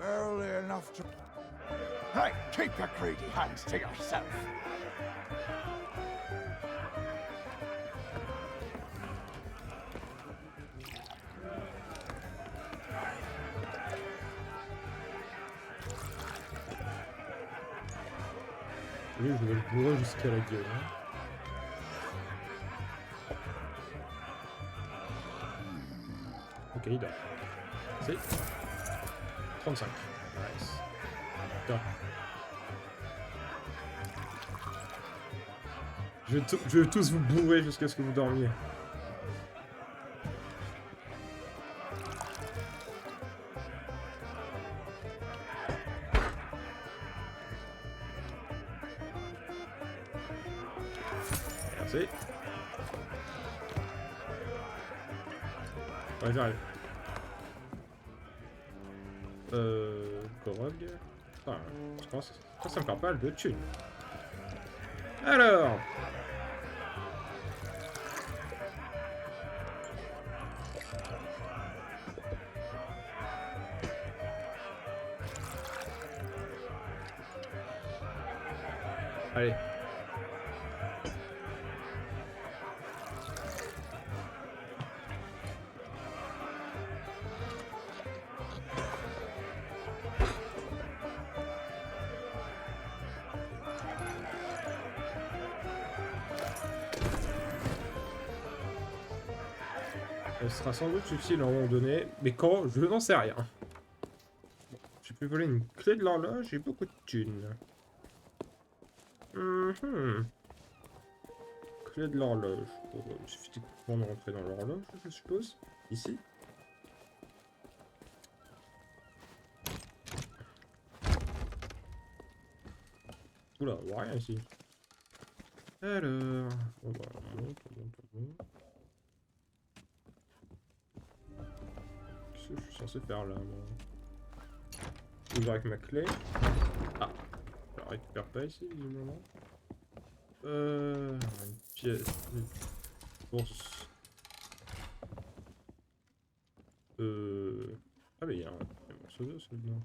Barely enough to... Hey, keep your greedy hands to yourself. Lui, je vais le bourrer jusqu'à la gueule. Hein. Ok, il dort. C'est 35. Nice. Dors. Je vais tous vous bourrer jusqu'à ce que vous dormiez. Merci. Ouais, j'arrive. Grog. Enfin, je pense que ça me fait pas mal de thunes. Alors. Allez. Elle sera sans doute utile à un moment donné, mais quand, je n'en sais rien. Bon, j'ai pu voler une clé de l'horloge et beaucoup de thunes. Clé de l'horloge. Bon, il suffit de rentrer dans l'horloge, je suppose. Ici. Oula, on voit rien ici. Alors... On monte, on monte, on monte. Qu'est-ce que je suis censé faire là, moi? Ouvrir avec ma clé. Ah, je la récupère pas ici, visiblement. Une pièce. Une bourse. Ah, mais il y a un morceau d'os là-dedans.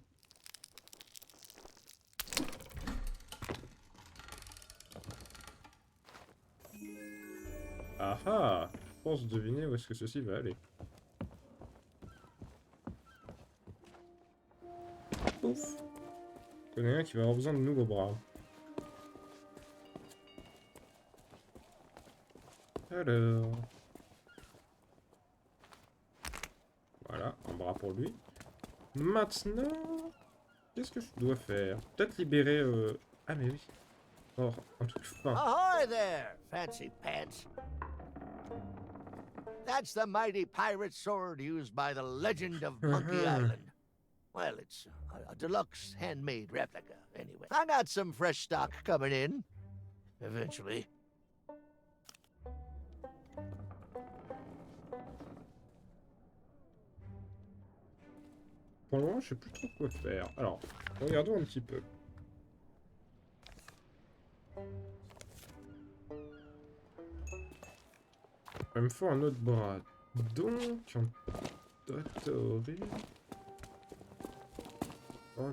Ah ah! Je pense deviner où est-ce que ceci va aller. Ouf! Je connais un qui va avoir besoin de nouveaux bras. Alors... Voilà, un bras pour lui. Maintenant... Qu'est-ce que je dois faire? Peut-être libérer... Ah mais oui. Oh, un truc fin. Ahoy there, fancy pants. That's the mighty pirate sword used by the legend of Monkey Island. Well, it's a deluxe handmade replica, anyway. I got some fresh stock coming in. Eventually. Pour le moment, je sais plus trop quoi faire. Alors, regardons un petit peu. Il me faut un autre bras. Donc, en théorie... Oh,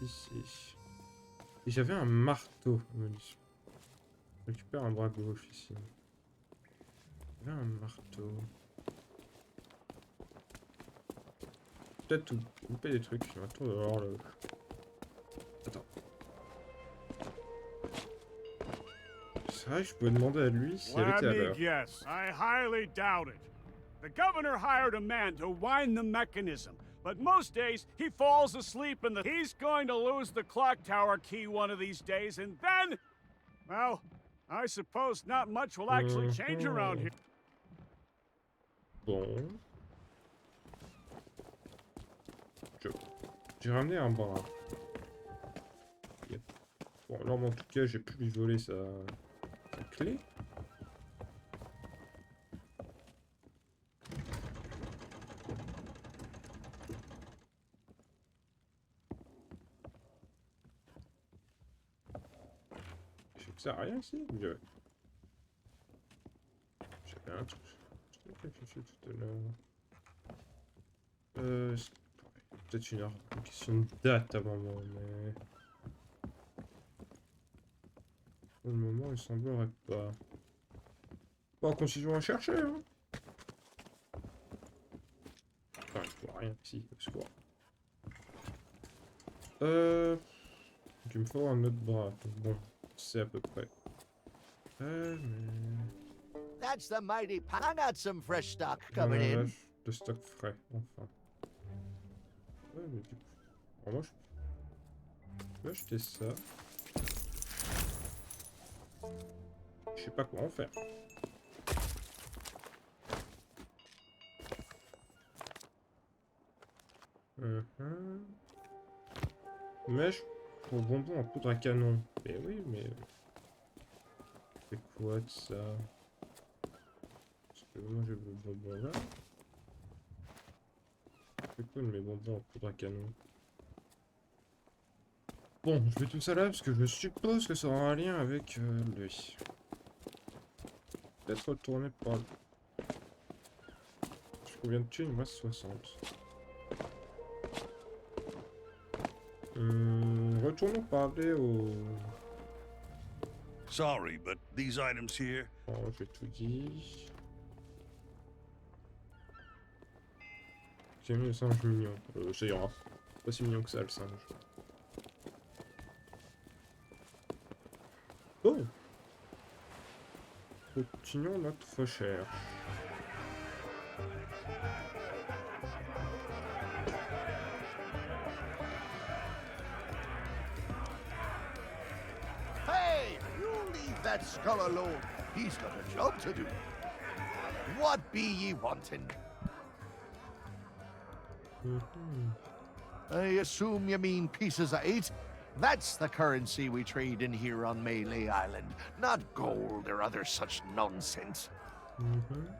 ici. Et j'avais un marteau. Je récupère un bras gauche ici. J'avais un marteau. Peut-être tout couper des trucs. Un tour de l'horloge. Attends. C'est vrai que je pouvais demander à lui si elle était à l'heure. Yes, I highly doubt it. The governor hired a man to wind the mechanism, but most days he falls asleep and he's going to lose the clock tower key one of these days, and then, well, I suppose not much will actually change around here. Bon. J'ai ramené un bras. Yep. Bon, alors en tout cas, j'ai pu lui voler sa clé. Je sais que ça a rien ici. J'avais un truc. J'ai réfléchi tout à l'heure. Peut-être une question de date avant moi, mais... Pour le moment, il semblerait pas. Bon, continuons à chercher, hein. Enfin, je vois rien ici, au secours. Il me faut un autre bras. Bon, c'est à peu près. Mais... That's the mighty I got some fresh stock coming in. De stock frais, enfin. Ouais, mais du coup... Alors moi, je vais acheter ça. Je sais pas quoi en faire. Mèche pour bonbons en poudre à canon. Mais oui, mais... C'est quoi de ça? Parce que moi j'ai le bonbon là. C'est cool mes bonbons en poudre à canon. Bon, je mets tout ça là parce que je suppose que ça aura un lien avec lui. Peut-être retourner par... Je combien de thunes? Il me reste 60. Retournons parler au... Sorry, but these items here... Oh, j'ai tout dit. J'ai mis le singe mignon. Ça ira. Pas si mignon que ça, le singe. Oh! Continuons notre recherche. Hey, you leave that skull alone. He's got a job to do. What be ye wanting? I assume you mean pieces of 8? That's the currency we trade in here on Melee Island, not gold or other such nonsense.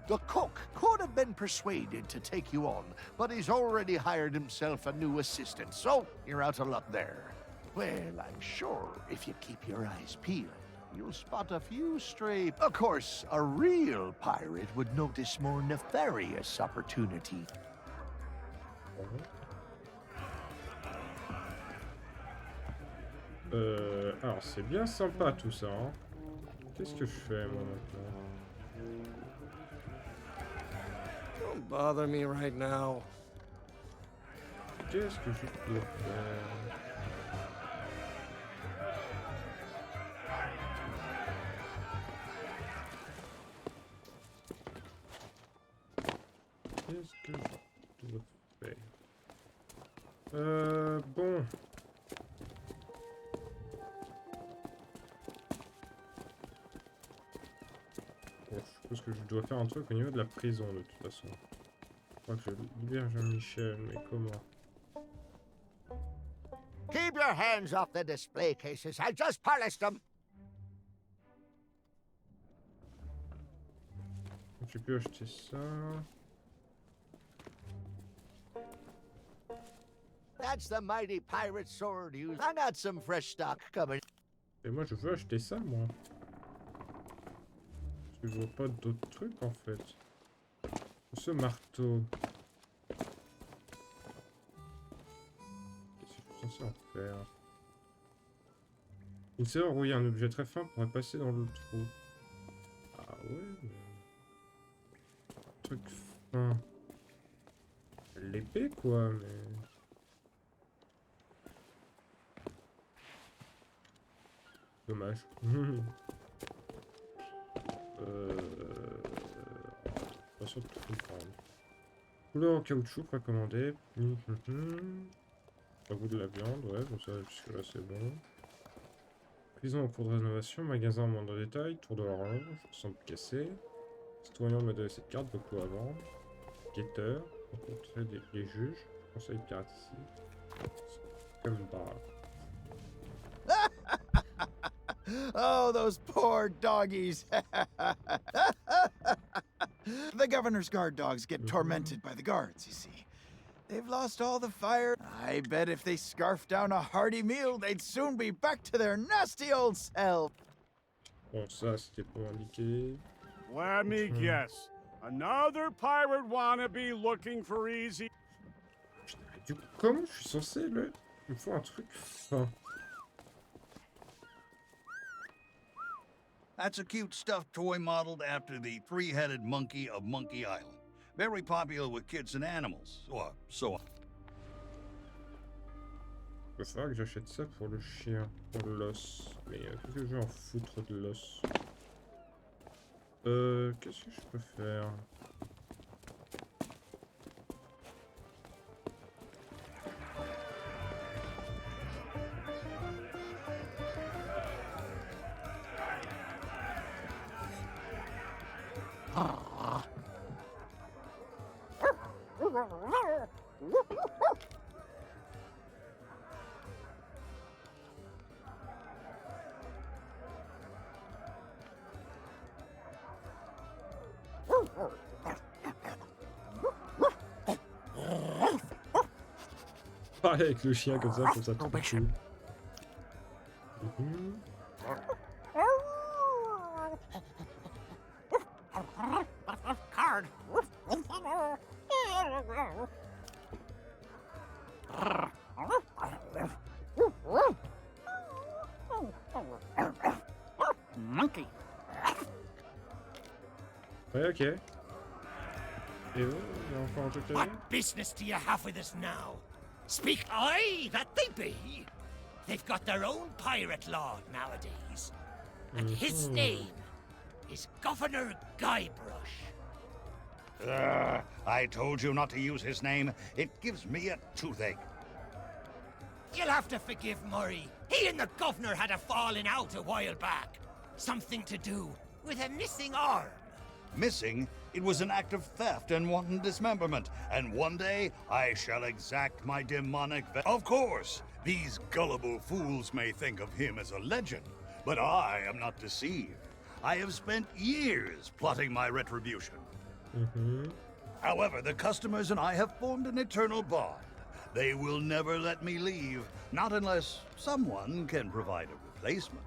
The cook could have been persuaded to take you on, but he's already hired himself a new assistant, so you're out of luck there. Well, I'm sure if you keep your eyes peeled, you'll spot a few stray... Of course, a real pirate would notice more nefarious opportunity. Alors c'est bien sympa tout ça. Hein. Qu'est-ce que je fais moi maintenant? Don't bother me right now. Qu'est-ce que je peux faire? Qu'est-ce que je dois faire? Bon. Je suppose que je dois faire un truc au niveau de la prison de toute façon. Je crois que je libère Jean-Michel, mais comment? Keep your hands off the display cases. I just polished them. Tu peux acheter ça. That's the mighty pirate sword used. I got some fresh stock coming. Et moi je veux acheter ça moi. Parce que je vois pas d'autres trucs en fait. Ce marteau. Qu'est-ce que je suis censé en faire? Une serrure, oui, un objet très fin pourrait passer dans le trou. Ah ouais, mais... truc fin. L'épée quoi, mais... Dommage. Pas sûr de tout comprendre. Couleur en caoutchouc recommandé. Pas goût de la viande, ouais, bon ça jusque là c'est bon. Prison en cours de rénovation, magasin en moindre détail, tour de l'orange, semble cassé. Citoyen m'a donné cette carte, beaucoup à vendre. Guetteur, rencontrer les juges, conseil de pirate ici. Comme par... Oh, those poor doggies. The governor's guard dogs get tormented by the guards, you see. They've lost all the fire. I bet if they scarfed down a hearty meal, they'd soon be back to their nasty old self. Bon, ça c'était pour indiquer. Let me guess. Another pirate wannabe looking for easy. Du coup, comment je suis censé le... Il me faut un truc fin. That's a cute stuffed toy modeled after the three-headed monkey of Monkey Island. Very popular with kids and animals, or so on. Il va falloir que j'achète ça pour le chien, pour l'os. Mais qu'est-ce que je vais en foutre de l'os? Qu'est-ce que je peux faire? Parler avec le chien comme ça, je trouve ça trop cool. Card. Monkey. Ouais, ok. Et oh, il y a encore un truc à What dire. business do you have with us now? Speak. Aye, that they be. They've got their own pirate lord nowadays. And his name is Governor Guybrush. I told you not to use his name. It gives me a toothache. You'll have to forgive Murray. He and the governor had a falling out a while back. Something to do with a missing arm. Missing? It was an act of theft and wanton dismemberment, and one day I shall exact my demonic Of course, these gullible fools may think of him as a legend, but I am not deceived. I have spent years plotting my retribution. However, the customers and I have formed an eternal bond. They will never let me leave, not unless someone can provide a replacement.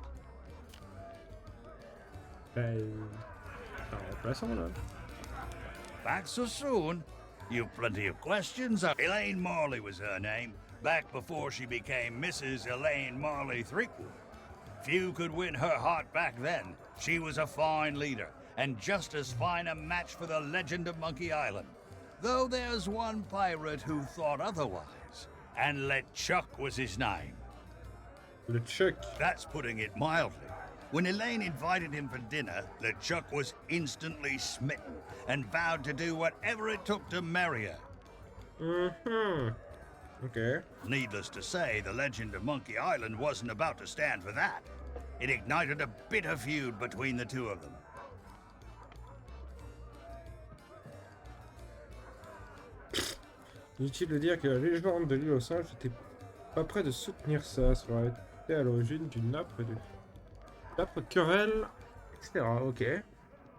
Back so soon? You've plenty of questions. Elaine Marley was her name, back before she became Mrs. Elaine Marley Threepwood. Few could win her heart back then. She was a fine leader, and just as fine a match for the legend of Monkey Island. Though there's one pirate who thought otherwise, and LeChuck was his name. LeChuck? That's putting it mildly. When Elaine invited him for dinner, LeChuck was instantly smitten and vowed to do whatever it took to marry her. Okay. Needless to say, the legend of Monkey Island wasn't about to stand for that. It ignited a bitter feud between the two of them. Inutile de dire que la légende de l'île aux singes n'était pas près de soutenir ça. Ça aurait été à l'origine d'une âpre querelle, etc. Ok.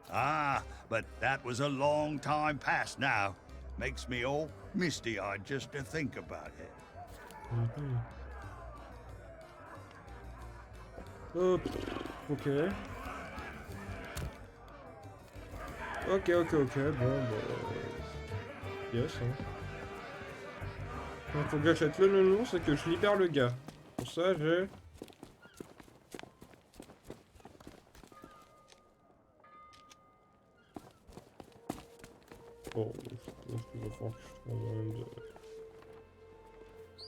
Ah, but that was a long time past now. Makes me all misty-eyed just to think about it. Oh, ok. Ok. Bon, yes. Donc faut que j'achète le nounours et que je libère le gars. Pour ça, j'ai... Oh, je vais faire que je trouve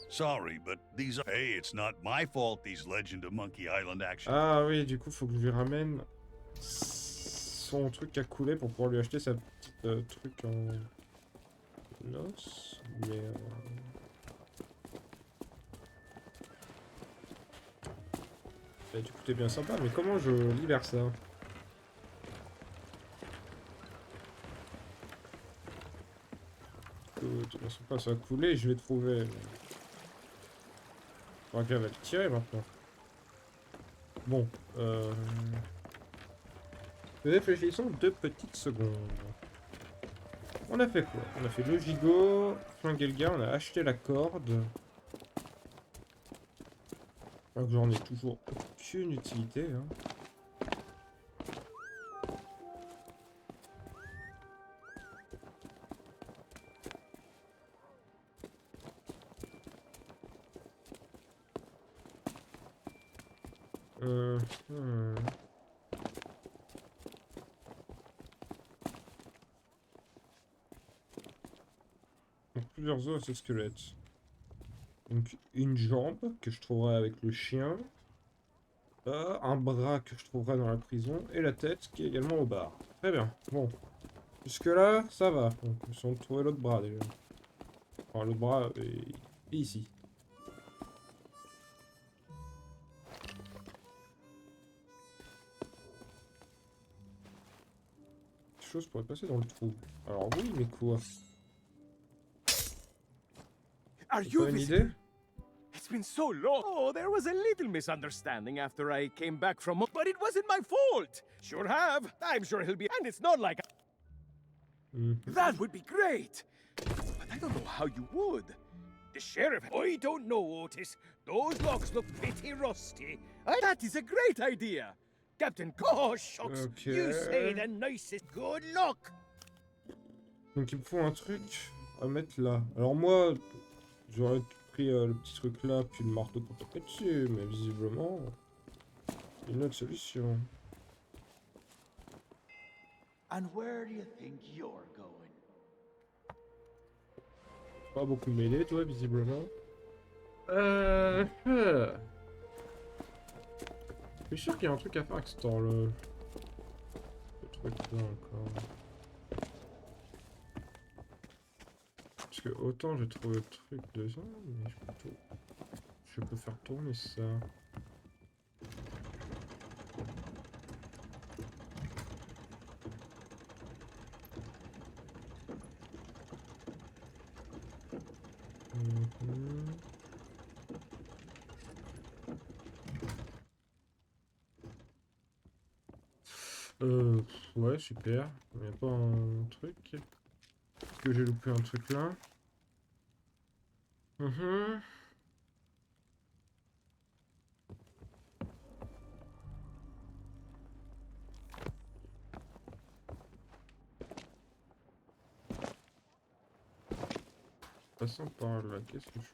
Sorry, but these are... Hey, it's not my fault these Legend of Monkey Island actions... Ah oui, du coup, faut que je lui ramène son truc à couler pour pouvoir lui acheter sa petite truc en os. Mais... Bah, du coup, t'es bien sympa, mais comment je libère ça? Écoute, on sait pas, ça va couler, je l'ai trouvé. Faudra qu'elle va le tirer maintenant. Bon, réfléchissons 2 petites secondes. On a fait quoi? On a fait le gigot, flinguer le gars, on a acheté la corde. Alors que j'en ai toujours aucune utilité, hein. Donc, plusieurs os et squelettes. Donc une jambe que je trouverai avec le chien. Un bras que je trouverai dans la prison. Et la tête qui est également au bar. Très bien. Bon. Jusque là, ça va. Donc, on va trouver l'autre bras déjà. Enfin, l'autre bras est ici. Quelque chose pourrait passer dans le trou. Alors oui, mais quoi? Are T'as you pas une visiting? idée? It's been so long. Oh, there was a little misunderstanding after I came back from... But it wasn't my fault. Sure have. I'm sure he'll be... And it's not like... That would be great. But I don't know how you would. The sheriff... I don't know, Otis. Those logs look pretty rusty. That is a great idea. Captain, gosh, shucks. Okay. You say the nicest. Good luck. Donc il me faut un truc à mettre là. Alors moi, j'aurais pris le petit truc là, puis le marteau pour taper dessus, mais visiblement, il y a une autre solution. And where do you think you're going? Pas beaucoup mêlé, toi, visiblement. Je suis sûr qu'il y a un truc à faire avec ce temps-là. Le truc là encore. Parce que autant j'ai trouvé le truc dedans, mais je peux faire tourner ça. Ouais, super. Il n'y a pas un truc. Est-ce que j'ai loupé un truc là? Mhm. Passant par là, qu'est-ce que je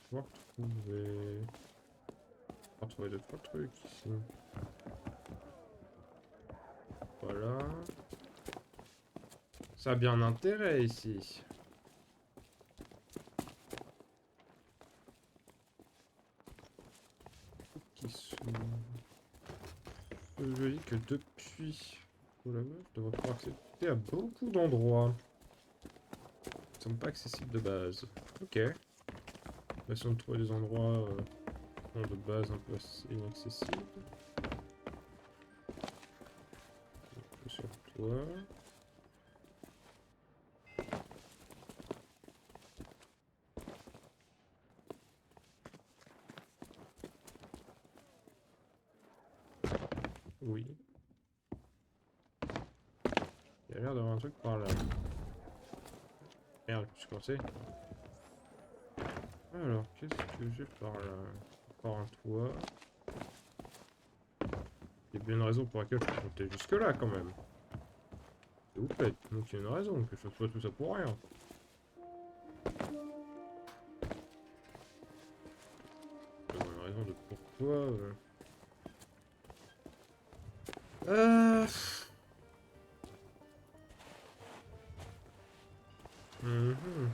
peux retrouver? On va retrouver 2-3 trucs ici. Voilà. Ça a bien intérêt ici. Qui sont... Je dis que depuis... Oh là là, je devrais pouvoir accéder à beaucoup d'endroits. Ils sont pas accessibles de base. Ok. Façon de trouver des endroits de base un peu inaccessibles. Sur toi. Oui. Il y a l'air d'avoir un truc par là. Merde, je suis coincé. Alors, qu'est-ce que j'ai par là? Par un toit. Il y a bien une raison pour laquelle je peux monter jusque là quand même. S'il vous plaît, donc il y a une raison que je fasse pas tout ça pour rien. Une raison de pourquoi... Mhm.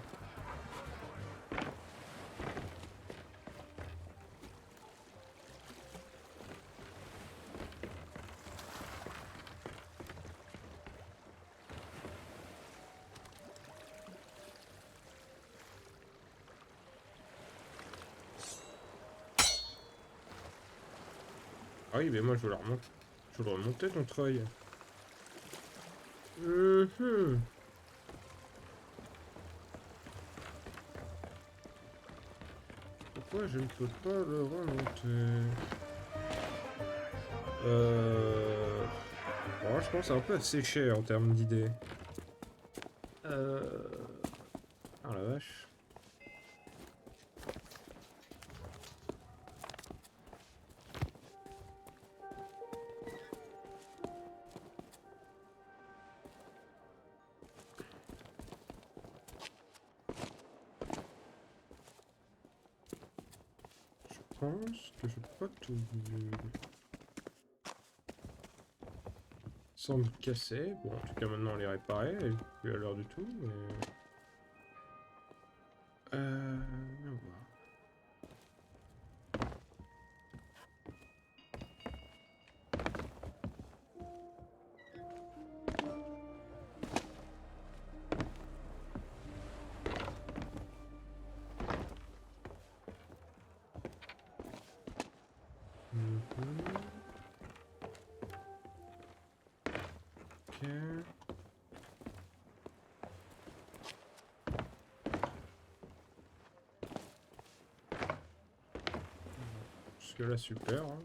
Ah oui, mais moi je veux la remonter. Je veux le remonter ton treuil. Mhm. Pourquoi je ne peux pas le remonter? Bon, je pense que c'est un peu asséché en termes d'idées. Ah la vache. Je pense que je peux pas tout vu. Semble cassé. Bon, en tout cas, maintenant, elle est réparée. Elle est plus à l'heure du tout, mais... on va voir. Ok. Jusque là, super. Hein.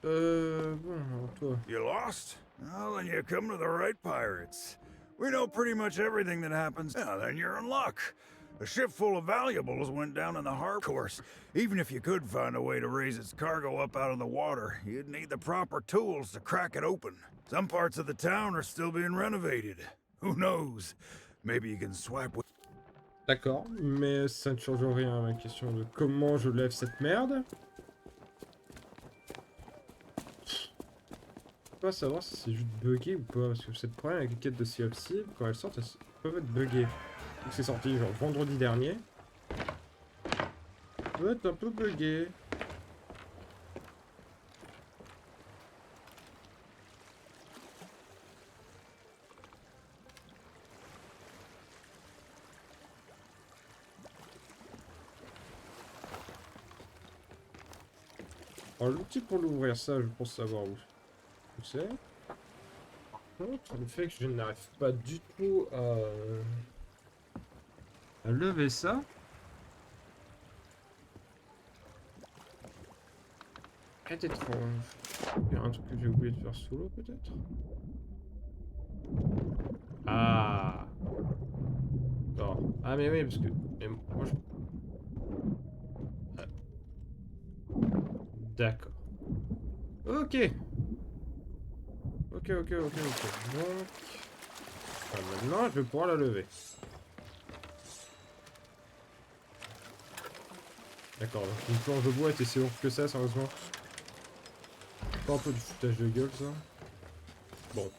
Bon, alors toi. You lost? Well, then you come to the right pirates. We know pretty much everything that happens. Yeah, then you're in luck. A ship full of valuables went down in the harbor. Of course, even if you could find a way to raise its cargo up out of the water, you'd need the proper tools to crack it open. Some parts of the town are still being renovated. Who knows? Maybe you can swipe with... D'accord, mais ça ne change rien à ma question de comment je lève cette merde. Je peux pas savoir si c'est juste bugué ou pas, parce que c'est le problème avec les quêtes de Sea of Thieves, quand elles sortent, elles peuvent être buggées. Donc c'est sorti genre vendredi dernier. Ça peut être un peu buggé. Alors l'outil pour l'ouvrir, ça je pense savoir où c'est. Par contre, le fait que je n'arrive pas du tout à lever ça. est étrange. Il y a un truc que j'ai oublié de faire sous l'eau, peut-être? Ah. Non. Ah, mais oui, parce que... Mais moi, je... Ah. D'accord. Ok. Ok. Donc... maintenant, je vais pouvoir la lever. D'accord, donc une planche de bois était si lourde que ça, sérieusement. Pas un peu du foutage de gueule, ça. Bon.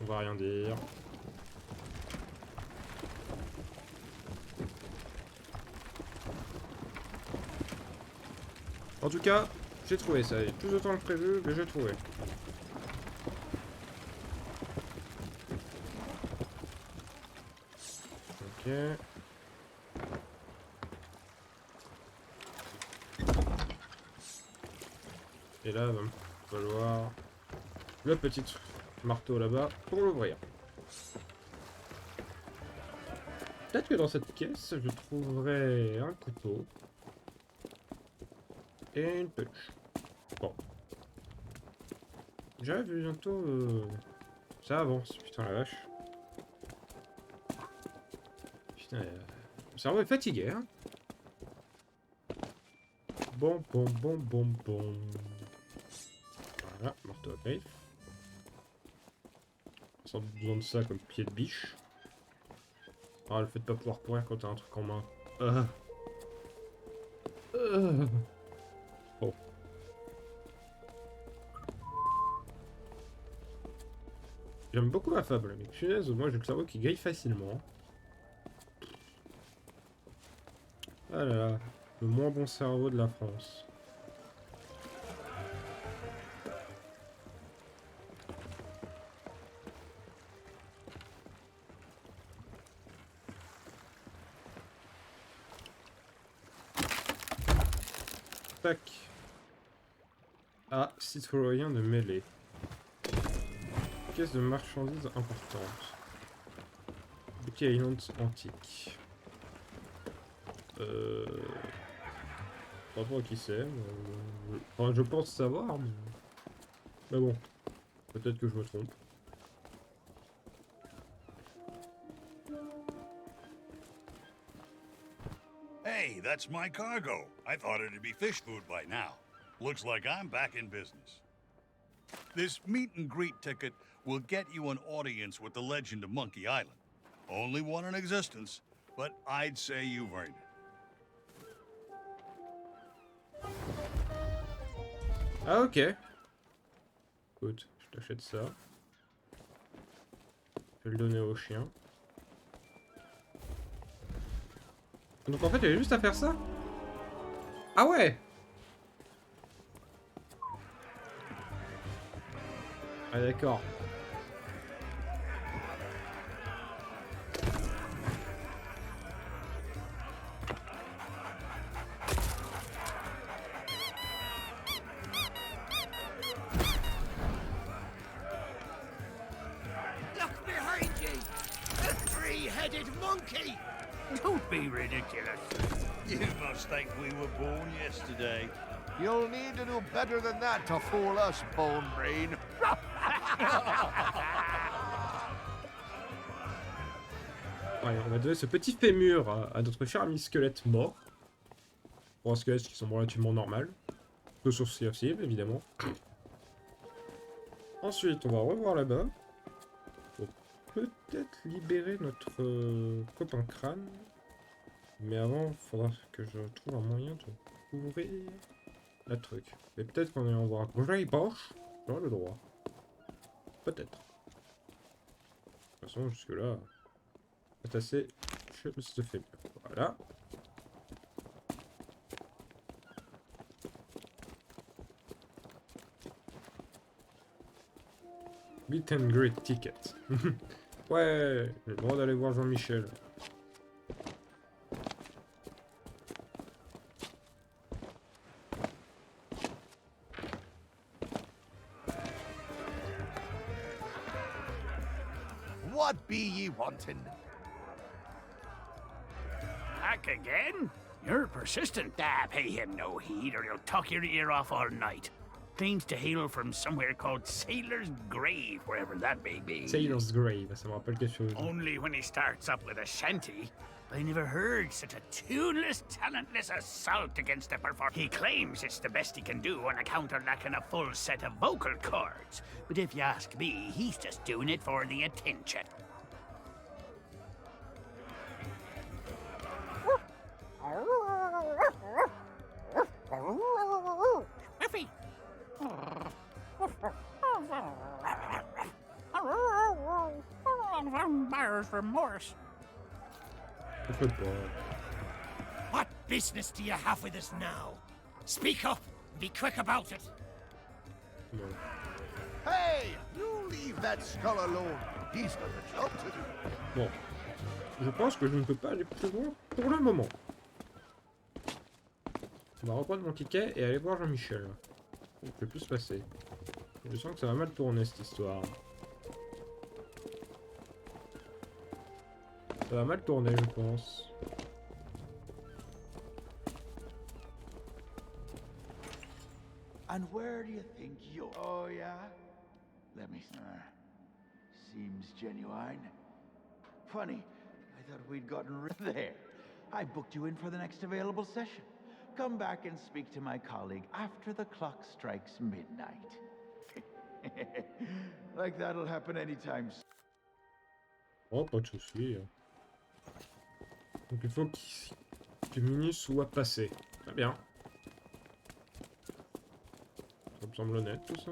On va rien dire. En tout cas, j'ai trouvé ça. Il y a plus de temps que prévu, mais j'ai trouvé. Ok. Et là, il va me falloir le petit marteau là-bas pour l'ouvrir. Peut-être que dans cette pièce, je trouverai un couteau et une pêche. Bon. J'arrive bientôt. Ça avance, putain la vache. Putain, le cerveau est fatigué, hein. Bon. Voilà, marteau à griffe. Sans besoin de ça comme pied de biche. Ah, le fait de pas pouvoir courir quand t'as un truc en main. Bon. J'aime beaucoup ma fable, mais punaise, moi j'ai le cerveau qui grille facilement. Ah là là, le moins bon cerveau de la France. Tac. Ah, citoyen de mêlée. Pièce de marchandises importante. Bouquet Island antique. Pas trop à qui c'est. Enfin, je pense savoir, mais bon. Peut-être que je me trompe. Hey, that's my cargo. I thought it'd be fish food by now. Looks like I'm back in business. This meet and greet ticket will get you an audience with the legend of Monkey Island. Only one in existence, but I'd say you've earned it. Ah ok. Écoute, je t'achète ça. Je vais le donner au chien. Donc en fait, il y avait juste à faire ça? Ah ouais! Ah d'accord. Look behind you! A three-headed monkey! Don't be ridiculous. You must think we were born yesterday. You'll need to do better than that to fool us, Bone Brain. Ouais, on va donner ce petit fémur à notre cher ami squelette mort. Pour un squelette qui sont relativement normal. Peu sur Thieve, évidemment. Ensuite, on va revoir là-bas. Pour peut-être libérer notre copain crâne. Mais avant, il faudra que je trouve un moyen de ouvrir la truc. Et peut-être qu'en allant voir Grey Bosch, j'aurai le droit. Peut-être. De toute façon, jusque-là, c'est assez... Je se fais bien. Voilà. Meet and greet ticket. Ouais, j'ai le droit d'aller voir Jean-Michel. What be ye wanting? Back again? You're persistent. Ah, pay him no heed or he'll talk your ear off all night. Claims to hail from somewhere called Sailor's Grave, wherever that may be. Sailor's Grave, ça me rappelle quelque chose. Only when he starts up with a shanty. I never heard such a tuneless, talentless assault against a performer. He claims it's the best he can do on account of lacking a full set of vocal cords. But if you ask me, he's just doing it for the attention. Murphy! Buyer's remorse. What business do you have with us now? Speak up and be quick about it. No. Hey, you leave that skull alone. He's got a job to do. Bon. Je pense que je ne peux pas aller plus loin pour le moment. Je vais reprendre mon ticket et aller voir Jean-Michel. Je peux plus se passer. Je sens que ça va mal tourner cette histoire. Ça va mal tourner, je pense. And where do you think you're... Oh, yeah? Let me... seems genuine. Funny, I thought we'd gotten rid of there. I booked you in for the next available session. Come back and speak to my colleague after the clock strikes midnight. Like that'll happen anytime soon. Oh, pas de soucis. Donc il faut que Mini soit passé. Très bien. Ça me semble honnête tout ça.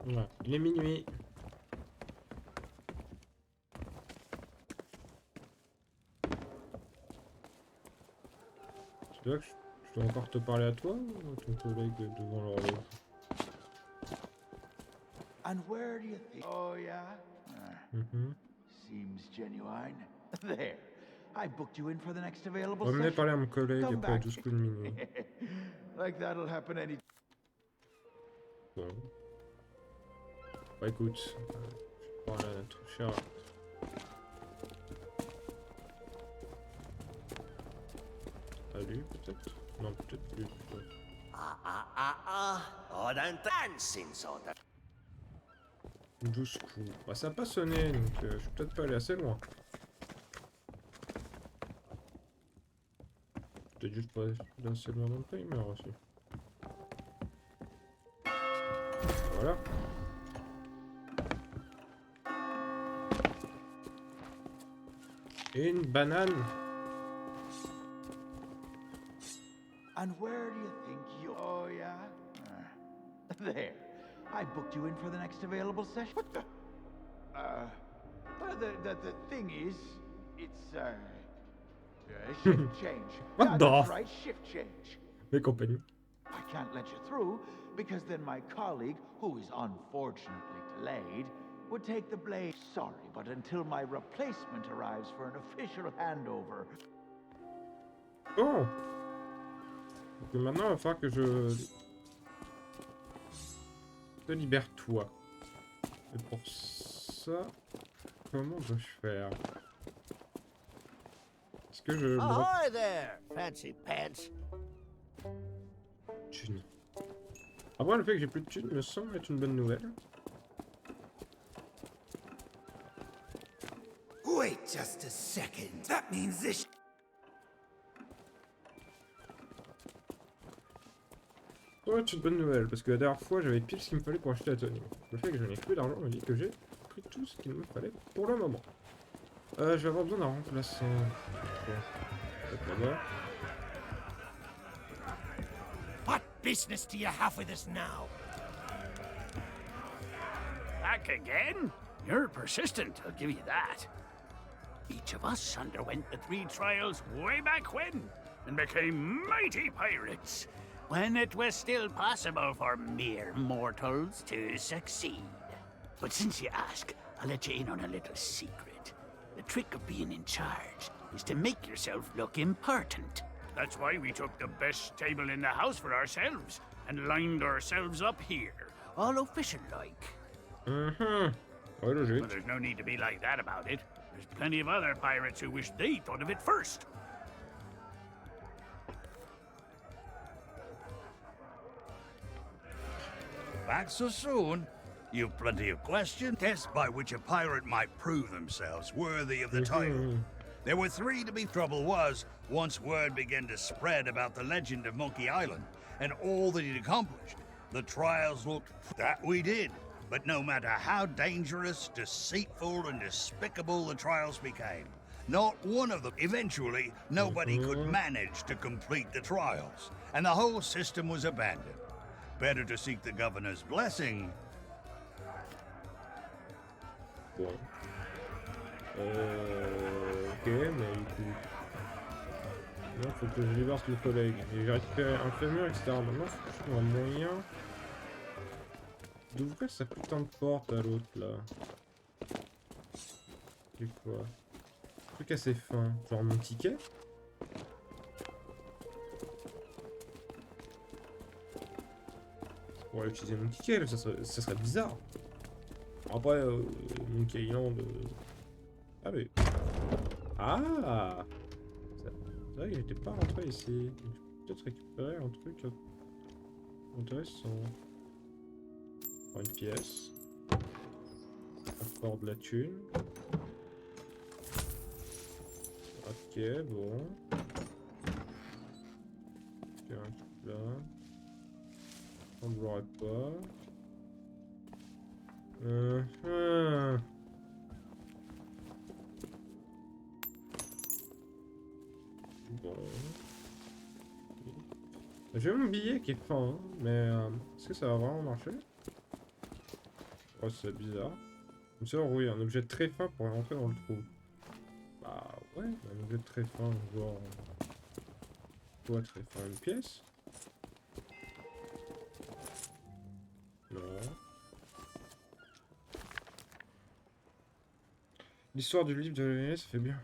Voilà, il est minuit. Tu vois que je dois encore te parler à toi ou à ton collègue devant l'horloge? And where do you think... Oh, yeah? Seems genuine. There. I booked you in for the next available Revenez session. parler à mon collègue Come après back. 12 coups de minuit. Like that'll happen any... Bon. Bah écoute, je vais parler à notre cher... À lui peut-être? Non, peut-être plus. I don't dancing, so I don't. 12 coups. Bah ça a pas sonné, donc je vais peut-être pas aller assez loin. Peut-être juste pas aller assez loin dans le timer aussi. Voilà. Et une banane. And where do you think you... Oh, yeah? There. I booked you in for the next available session. What the... the thing is, it's, shift change. What Yeah, the... that's right, shift change. Les compagnies. I can't let you through, because then my colleague, who is unfortunately delayed, would take the blame. Sorry, but until my replacement arrives for an official handover... Oh! Donc maintenant, il va falloir que je te libère toi. Et pour ça, comment dois-je faire? Est-ce que je... Ahoy there, fancy pants. Thune. Après, le fait que j'ai plus de thunes me semble être une bonne nouvelle. Wait just a second. That means this... Ça va être une bonne nouvelle, parce que la dernière fois j'avais pile ce qu'il me fallait pour acheter la tenue. Le fait que je n'ai plus d'argent me dit que j'ai pris tout ce qu'il me fallait pour le moment. Je vais avoir besoin d'un remplaçant. Hop là-bas. What business do you have with us now? Back again? You're persistent, I'll give you that. Each of us underwent the 3 trials way back when, and became mighty pirates, when it was still possible for mere mortals to succeed. But since you ask, I'll let you in on a little secret. The trick of being in charge is to make yourself look important. That's why we took the best table in the house for ourselves, and lined ourselves up here, all official-like. Ouais, logique. But there's no need to be like that about it. There's plenty of other pirates who wish they thought of it first. Back so soon? You've plenty of questions. Tests by which a pirate might prove themselves worthy of the title. There were 3 to be. Trouble was, once word began to spread about the legend of Monkey Island and all that he'd accomplished, the trials looked that we did. But no matter how dangerous, deceitful, and despicable the trials became, not one of them, eventually, nobody could manage to complete the trials, and the whole system was abandoned. Better to seek the governor's blessing. Bon. Ok, mais écoute. Non, faut que je débarque le collègue. J'ai récupéré un fémur, etc. Maintenant, faut que je trouve un moyen d'ouvrir sa putain de porte à l'autre là. C'est quoi? Un truc assez fin. Genre mon ticket? On va utiliser mon ticket, là, ça serait bizarre. Après, Monkey Island. Ah, mais. Ah! C'est vrai qu'il n'était pas rentré ici. Je peux peut-être récupérer un truc intéressant. Une pièce. Apport de la thune. Ok, bon. Ok, un truc là. On ne l'aurait pas. Bon. J'ai mon billet qui est fin, hein, mais est-ce que ça va vraiment marcher? Oh, c'est bizarre. Comme ça, oui, un objet très fin pour rentrer dans le trou. Bah ouais, un objet très fin, genre... Quoi, très fin? Une pièce? Non. L'histoire du livre de l'année, ça fait bien.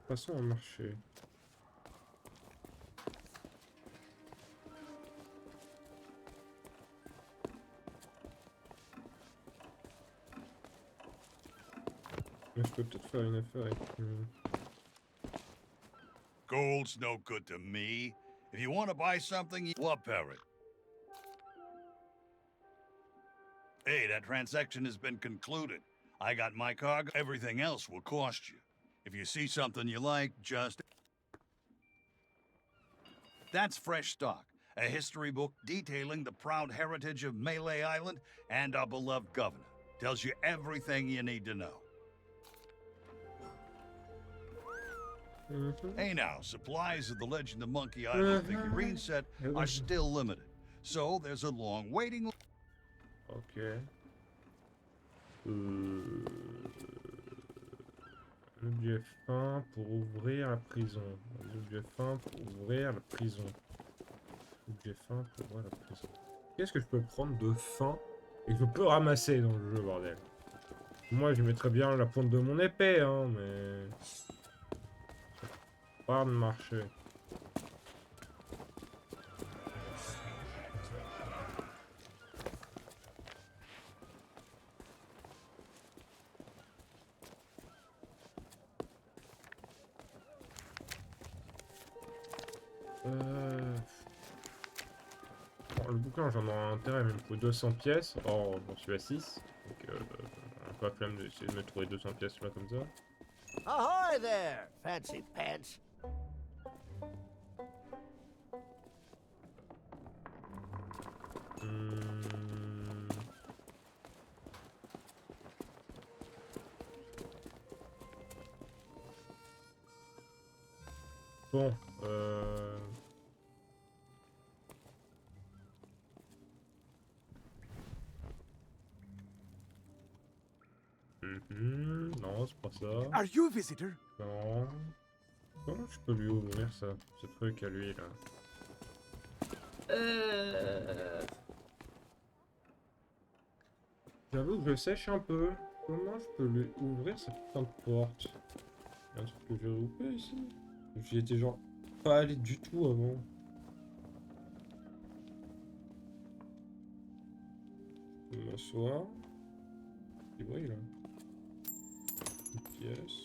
Passons au marché. Je peux peut-être faire une affaire avec... Gold's no good to me. If you want to buy something, you love parrot. Hey, that transaction has been concluded. I got my cargo. Everything else will cost you. If you see something you like, just... That's fresh stock. A history book detailing the proud heritage of Melee Island and our beloved governor. Tells you everything you need to know. Hey now, supplies of the Legend of Monkey Island figurine set are still limited. So there's a long waiting list. Ok. Un objet fin pour ouvrir la prison. Un objet fin pour ouvrir la prison. Objet fin pour ouvrir la prison. Qu'est-ce que je peux prendre de fin et que je peux ramasser dans le jeu, bordel? Moi, je mettrais bien la pointe de mon épée, hein, mais... Pas de marché. Bon, le bouquin, j'en aurais intérêt, mais il me faut 200 pièces. Or, j'en suis à 6. Donc, un peu la flemme d'essayer de me trouver 200 pièces là comme ça. Ahoy there, fancy pants. Bon, non, c'est pas ça. Are you a visitor? Non. Comment je peux lui ouvrir ça, ce truc à lui là? J'avoue que je sèche un peu. Comment je peux lui ouvrir cette putain de porte? Il y a un truc que j'ai loupé ici? J'y étais genre pas allé du tout avant. Je m'assois. Il brille là. Une pièce.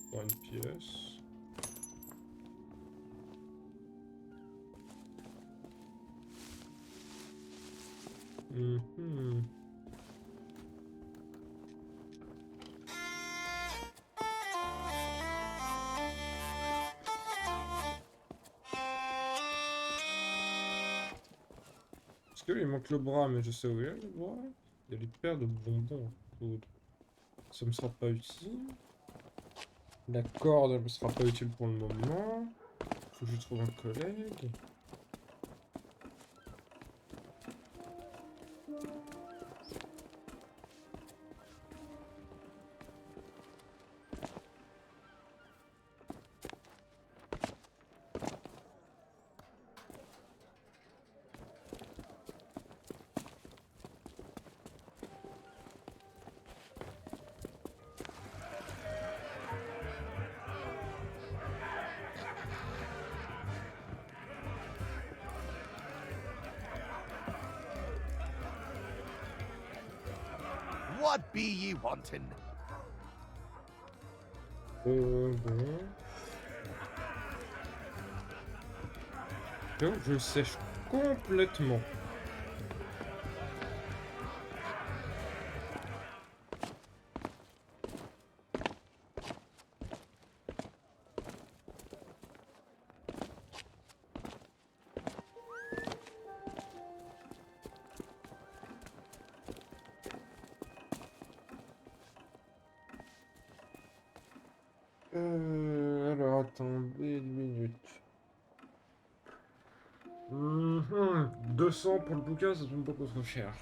Encore une pièce. Parce que lui, il manque le bras, mais je sais où il est le bras. Il y a des paires de bonbons. Ça me sera pas utile. La corde, elle me sera pas utile pour le moment. Faut que je trouve un collègue. What be ye wanting? Bon. Donc je sèche complètement. Alors attendez une minute. 200 pour le bouquin, ça tombe beaucoup trop cher.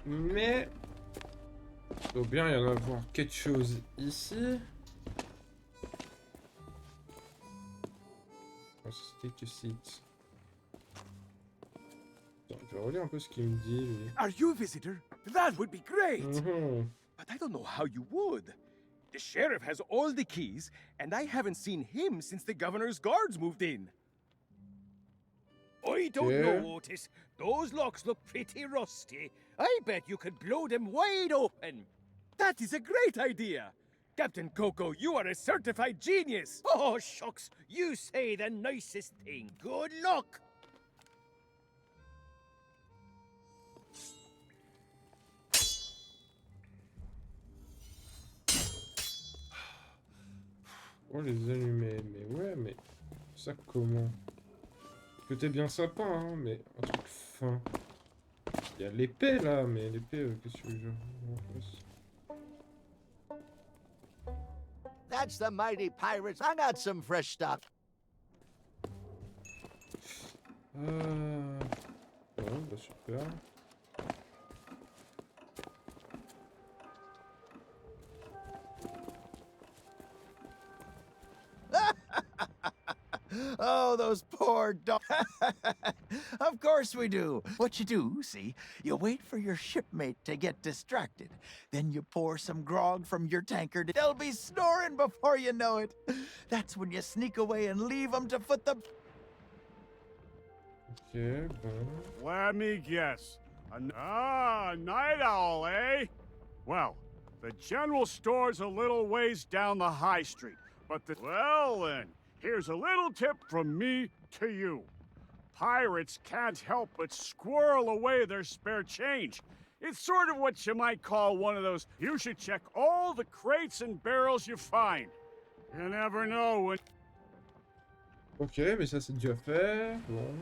Mais il faut bien y en avoir quelque chose ici. Oh, c'était que site. Attends, je vais relire un peu ce qu'il me dit lui. Are you a visitor? That would be great! But I don't know how you would. The sheriff has all the keys, and I haven't seen him since the governor's guards moved in. I don't know, Otis. Those locks look pretty rusty. I bet you could blow them wide open. That is a great idea. Captain Coco, you are a certified genius. Oh, shucks. You say the nicest thing. Good luck. Oh, les allumer, mais ouais, mais ça comment? Que t'es bien sympa, hein, mais un truc fin. Il y a l'épée là, mais l'épée, qu'est-ce que je That's the mighty pirates. I got some fresh stock. Ouais, bah super. Oh, those poor dogs. Of course we do. What you do, see, you wait for your shipmate to get distracted. Then you pour some grog from your tankard. They'll be snoring before you know it. That's when you sneak away and leave them to foot the... Ok, bon. Let me guess. A night owl, eh? Well, the general store's a little ways down the high street, but well then, here's a little tip from me to you. Pirates can't help but squirrel away their spare change. It's sort of what you might call one of those, you should check all the crates and barrels you find. You never know when... Ok, mais ça c'est déjà fait. Bon.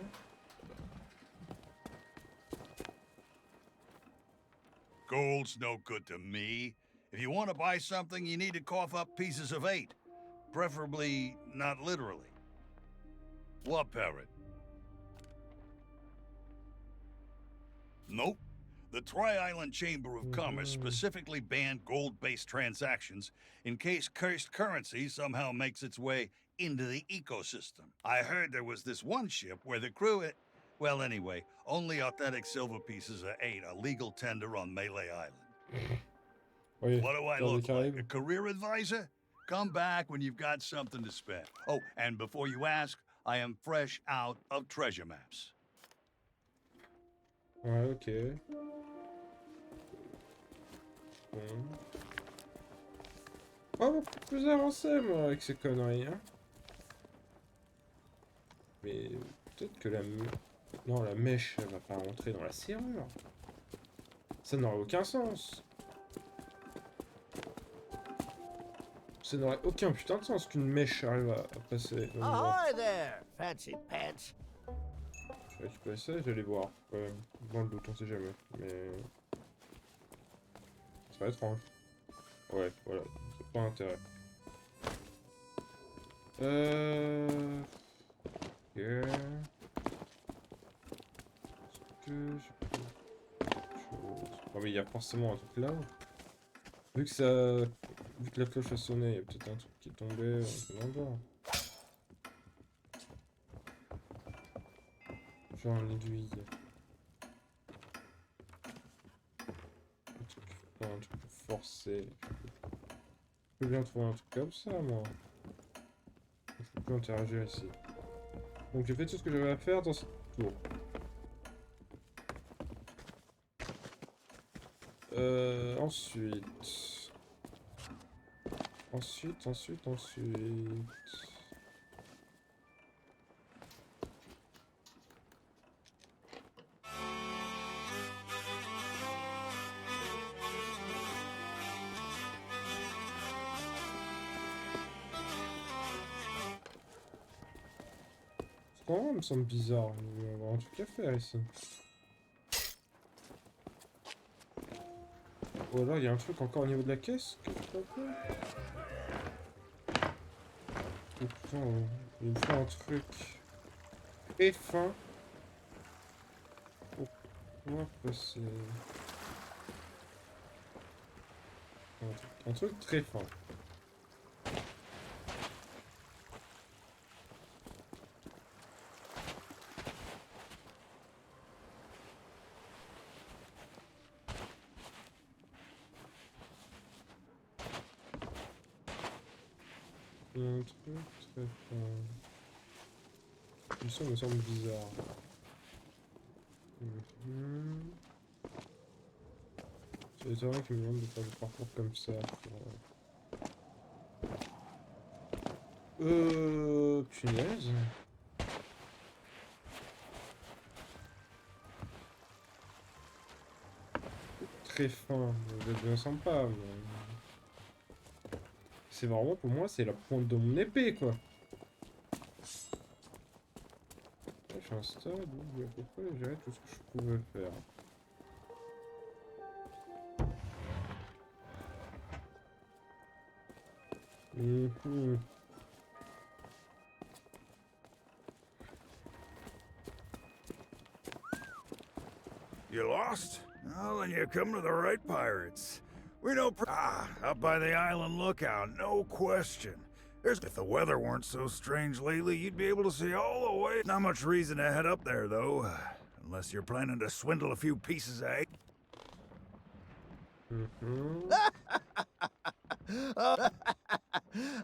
Gold's no good to me. If you want to buy something, you need to cough up pieces of 8. Preferably not literally. What parrot? Nope. The Tri-Island Chamber of Commerce specifically banned gold-based transactions in case cursed currency somehow makes its way into the ecosystem. I heard there was this one ship where the crew... Well, anyway, only authentic silver pieces are 8, a legal tender on Melee Island. Oui, What do I dans les look like, Caraïbes. a career advisor? Come back when you've got something to spend. Oh, and before you ask, I am fresh out of treasure maps. Ouais, ok. Bon. Oh, beaucoup plus avancé, moi, avec ces conneries, hein. Mais peut-être que la... Non, la mèche, elle va pas rentrer dans la serrure. Ça n'aurait aucun sens. Ça n'aurait aucun putain de sens qu'une mèche arrive à passer. Ahoy there, fancy pants. Je vais récupérer ça et je vais aller voir. Dans le doute, on sait jamais. Mais... ça va être étrange. Ouais, voilà. C'est pas intérêt. Ok. Est-ce que je peux... Oh mais il y a forcément un truc là. Vu que ça... Vu que la cloche a sonné, il y a peut-être un truc qui est tombé. On peut en voir. Genre une aiguille. Un truc pour forcer. Je peux bien trouver un truc comme ça, moi. Je peux plus interagir ici. Donc j'ai fait tout ce que j'avais à faire dans ce tour. Ensuite. Quand même, ça me semble bizarre. Il va y avoir un truc à faire ici. Ou alors il y a un truc encore au niveau de la caisse que je peux pas faire. Oh putain, il me faut un truc très fin pour pouvoir passer. Un truc très fin. Un truc très fin. Ça me semble bizarre. C'est étonnant qu'ils me demandent de faire des parcours comme ça. Punaise. Très fin, vous êtes bien sympa, mais... C'est vraiment, pour moi, c'est la pointe de mon épée, quoi. Là, je suis à un stade où j'ai à peu près géré tout ce que je pouvais faire. You lost? Well, then you come to the right pirates. We know up by the island lookout, no question. If the weather weren't so strange lately, you'd be able to see all the way. Not much reason to head up there, though. Unless you're planning to swindle a few pieces of egg.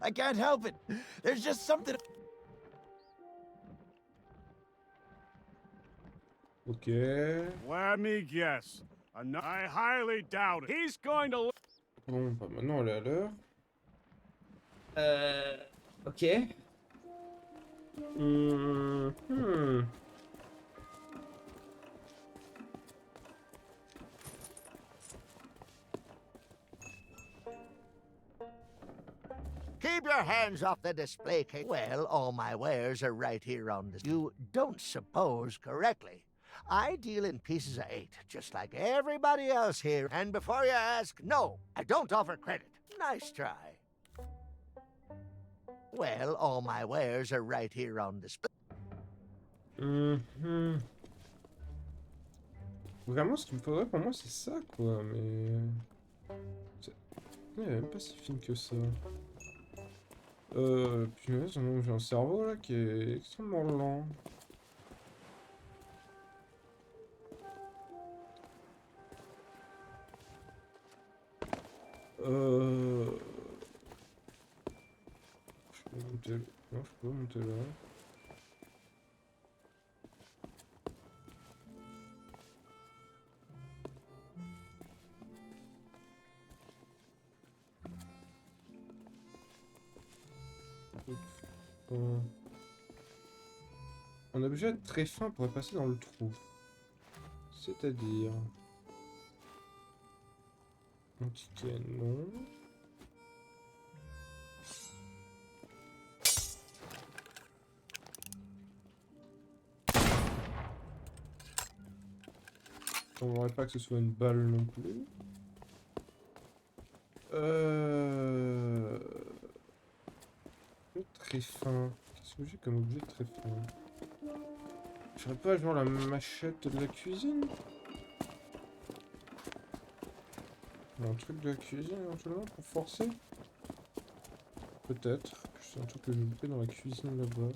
I can't help it. There's just something... Ok. Let me guess. I highly doubt it. He's going to... Bon, bah maintenant elle est à l'heure. Ok. Keep your hands off the display case. Well, all my wares are right here on this. You don't suppose correctly. I deal in pieces of 8, just like everybody else here. And before you ask, no, I don't offer credit. Nice try. Well, all my wares are right here on display. Vraiment, ce qu'il me faudrait pour moi, c'est ça, quoi, mais... Il n'est même pas si fine que ça. Punaise, j'ai un cerveau, là, qui est extrêmement lent. Je peux monter... Non, je peux pas monter là. Un objet très fin pourrait passer dans le trou. C'est-à-dire... Un ticket, non. On ne pas que ce soit une balle non plus. Très fin. Qu'est-ce que j'ai comme objet très fin? J'aurais pas genre la machette de la cuisine? Un truc de la cuisine éventuellement pour forcer? Peut-être. C'est un truc que j'ai loupé dans la cuisine là-bas.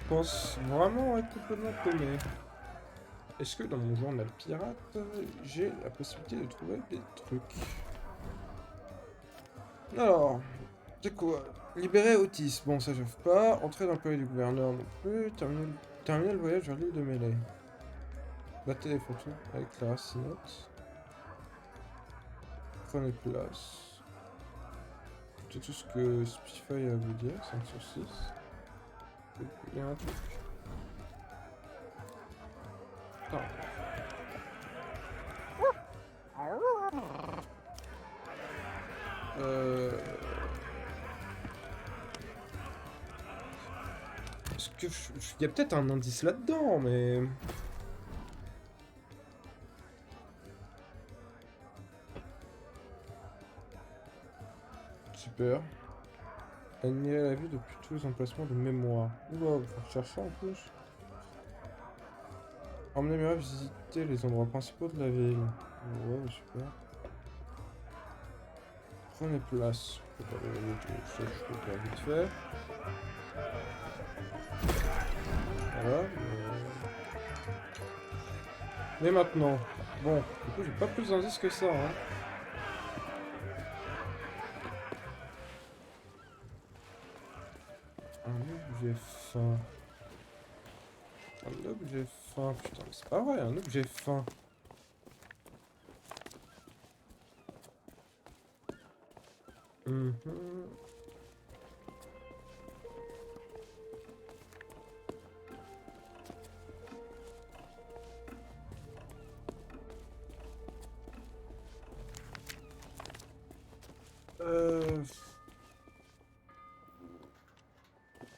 Je pense vraiment être complètement paumé. Est-ce que dans mon journal pirate, j'ai la possibilité de trouver des trucs? Alors, c'est quoi? Libérer Otis, bon ça j'offre pas. Entrer dans le palais du gouverneur non plus. Terminer le voyage vers l'île de Mêlée. Battez les photos avec la racinote. Prenez place. C'est tout ce que Spotify a à vous dire, 5 sur 6. Il y a un truc. Attends. Est-ce que il y a peut-être un indice là-dedans, mais... Super. Admirer la vue depuis tous les emplacements de mémoire. Oula, faut chercher en plus. Emmenez-moi visiter les endroits principaux de la ville. Ouais, super. Prenez place. Je peux faire vite fait. Voilà. Mais maintenant. Bon, du coup, j'ai pas plus d'indices que ça, hein. Un objet fin. Un objet fin. Putain, mais c'est pas vrai, un objet fin.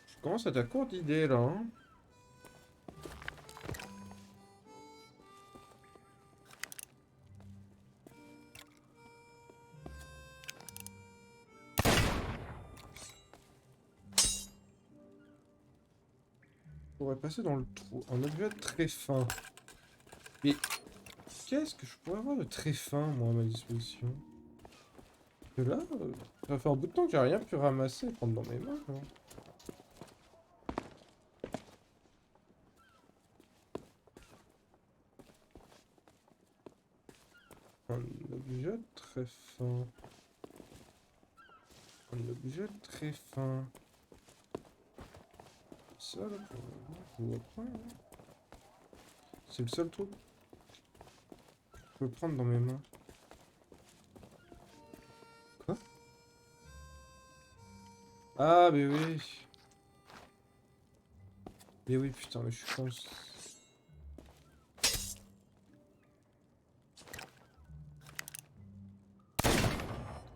Je commence à être à court d'idées là. Hein. On pourrait passer dans le trou. Un objet très fin. Mais qu'est-ce que je pourrais avoir de très fin, moi, à ma disposition? Parce que là, ça fait un bout de temps que j'ai rien pu ramasser et prendre dans mes mains. Hein. Un objet très fin. Un objet très fin. Ça, là, je vois pas. Hein. C'est le seul truc que je peux prendre dans mes mains. Quoi? Ah, mais oui. Mais oui, putain, mais je pense...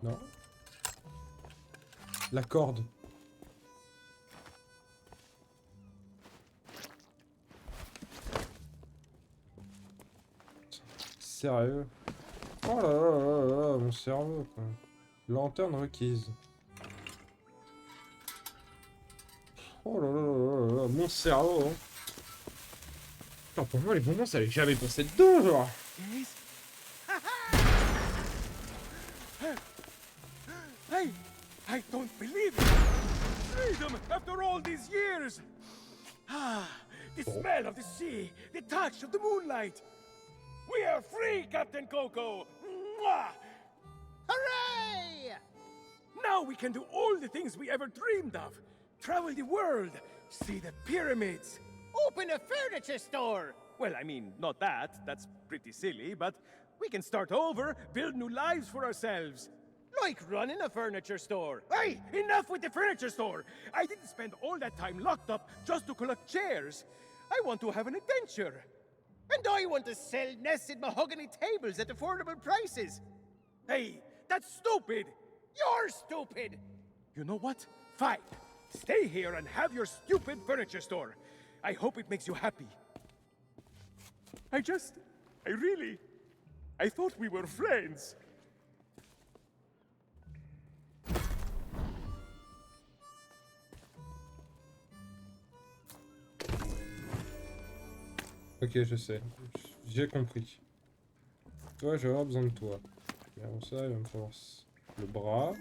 Non. La corde. Sérieux? Oh là là là là là, mon cerveau, quoi. Lanterne requise. Oh là là là là là, mon cerveau, hein. Putain, pour moi, les bonbons, ça allait jamais passer dedans, genre. Hey, I don't believe it! Freedom after all these years! Ah, the smell of the sea, the touch of the moonlight! We are free, Captain Coco! Mwah! Hooray! Now we can do all the things we ever dreamed of. Travel the world, see the pyramids. Open a furniture store! Well, I mean, not that. That's pretty silly, but we can start over, build new lives for ourselves. Like running a furniture store. Hey, enough with the furniture store! I didn't spend all that time locked up just to collect chairs. I want to have an adventure. And I want to sell nested mahogany tables at affordable prices. Hey, that's stupid! You're stupid! You know what? Fine. Stay here and have your stupid furniture store. I hope it makes you happy. I thought we were friends. Ok, je sais. J'ai compris. Toi, je vais avoir besoin de toi. Mais avant ça, il va me falloir le bras.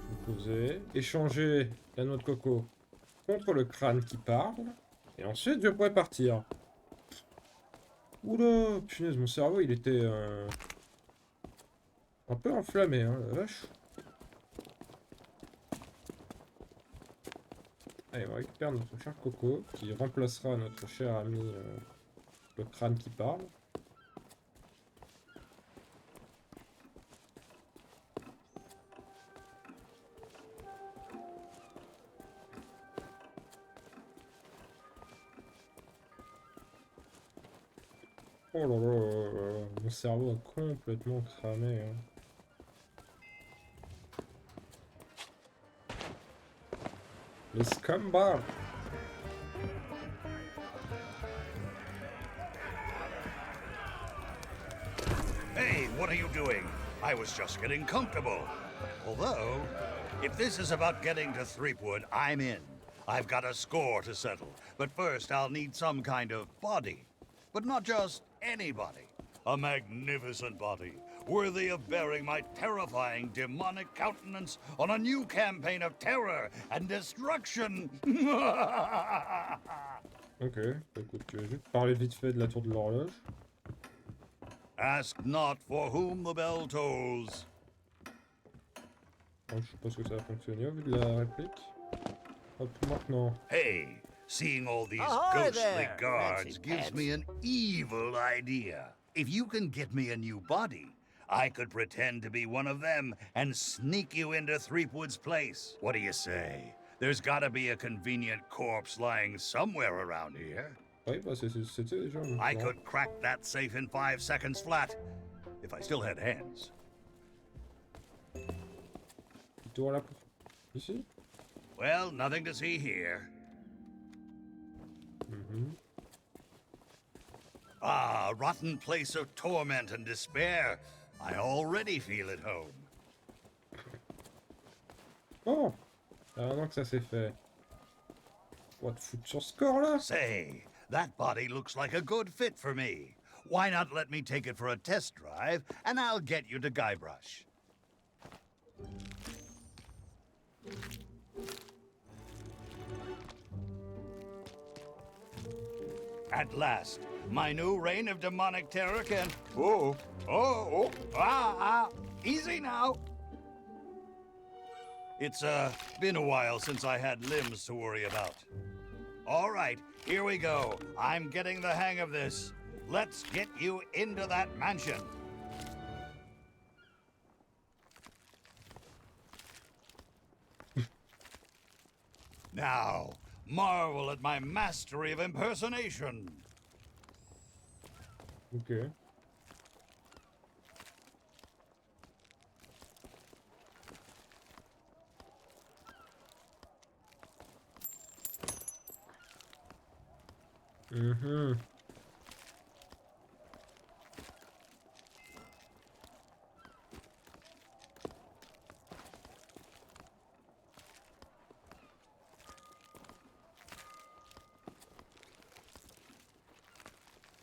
Me poser. Échanger la noix de coco contre le crâne qui parle. Et ensuite, je pourrais partir. Oula, punaise, mon cerveau, il était un peu enflammé, hein, la vache. Allez, on récupère notre cher coco, qui remplacera notre cher ami, le crâne qui parle. Oh là là là là, mon cerveau a complètement cramé. Hein. Les scumbags. Hey, what are you doing? I was just getting comfortable. Although, if this is about getting to Threepwood, I'm in. I've got a score to settle. But first, I'll need some kind of body. But not just any body. A magnificent body, worthy of bearing my terrifying demonic countenance on a new campaign of terror and destruction. Ok, écoute, je vais juste parler vite fait de la tour de l'horloge. Ask not for whom the bell tolls. Je suppose que ça va fonctionner au vu de la réplique. Hop, maintenant. Hey, seeing all these Ahoy ghostly there, guards fancy gives pants. me an evil idea. If you can get me a new body, I could pretend to be one of them and sneak you into Threepwood's place. What do you say? There's gotta be a convenient corpse lying somewhere around here. Oui, bah c'était déjà un I plan. could crack that safe in 5 seconds flat, if I still had hands. Toi là pour... Ici? Well, nothing to see here. Ah, rotten place of torment and despair. I already feel at home. Oh! Maintenant que ça s'est fait. What, foutre sur score là? Say, that body looks like a good fit for me. Why not let me take it for a test drive, and I'll get you to Guybrush. At last, my new reign of demonic terror can... Easy now. It's, been a while since I had limbs to worry about. All right, here we go. I'm getting the hang of this. Let's get you into that mansion. Now, Marvel at my mastery of impersonation. Ok. Mhm.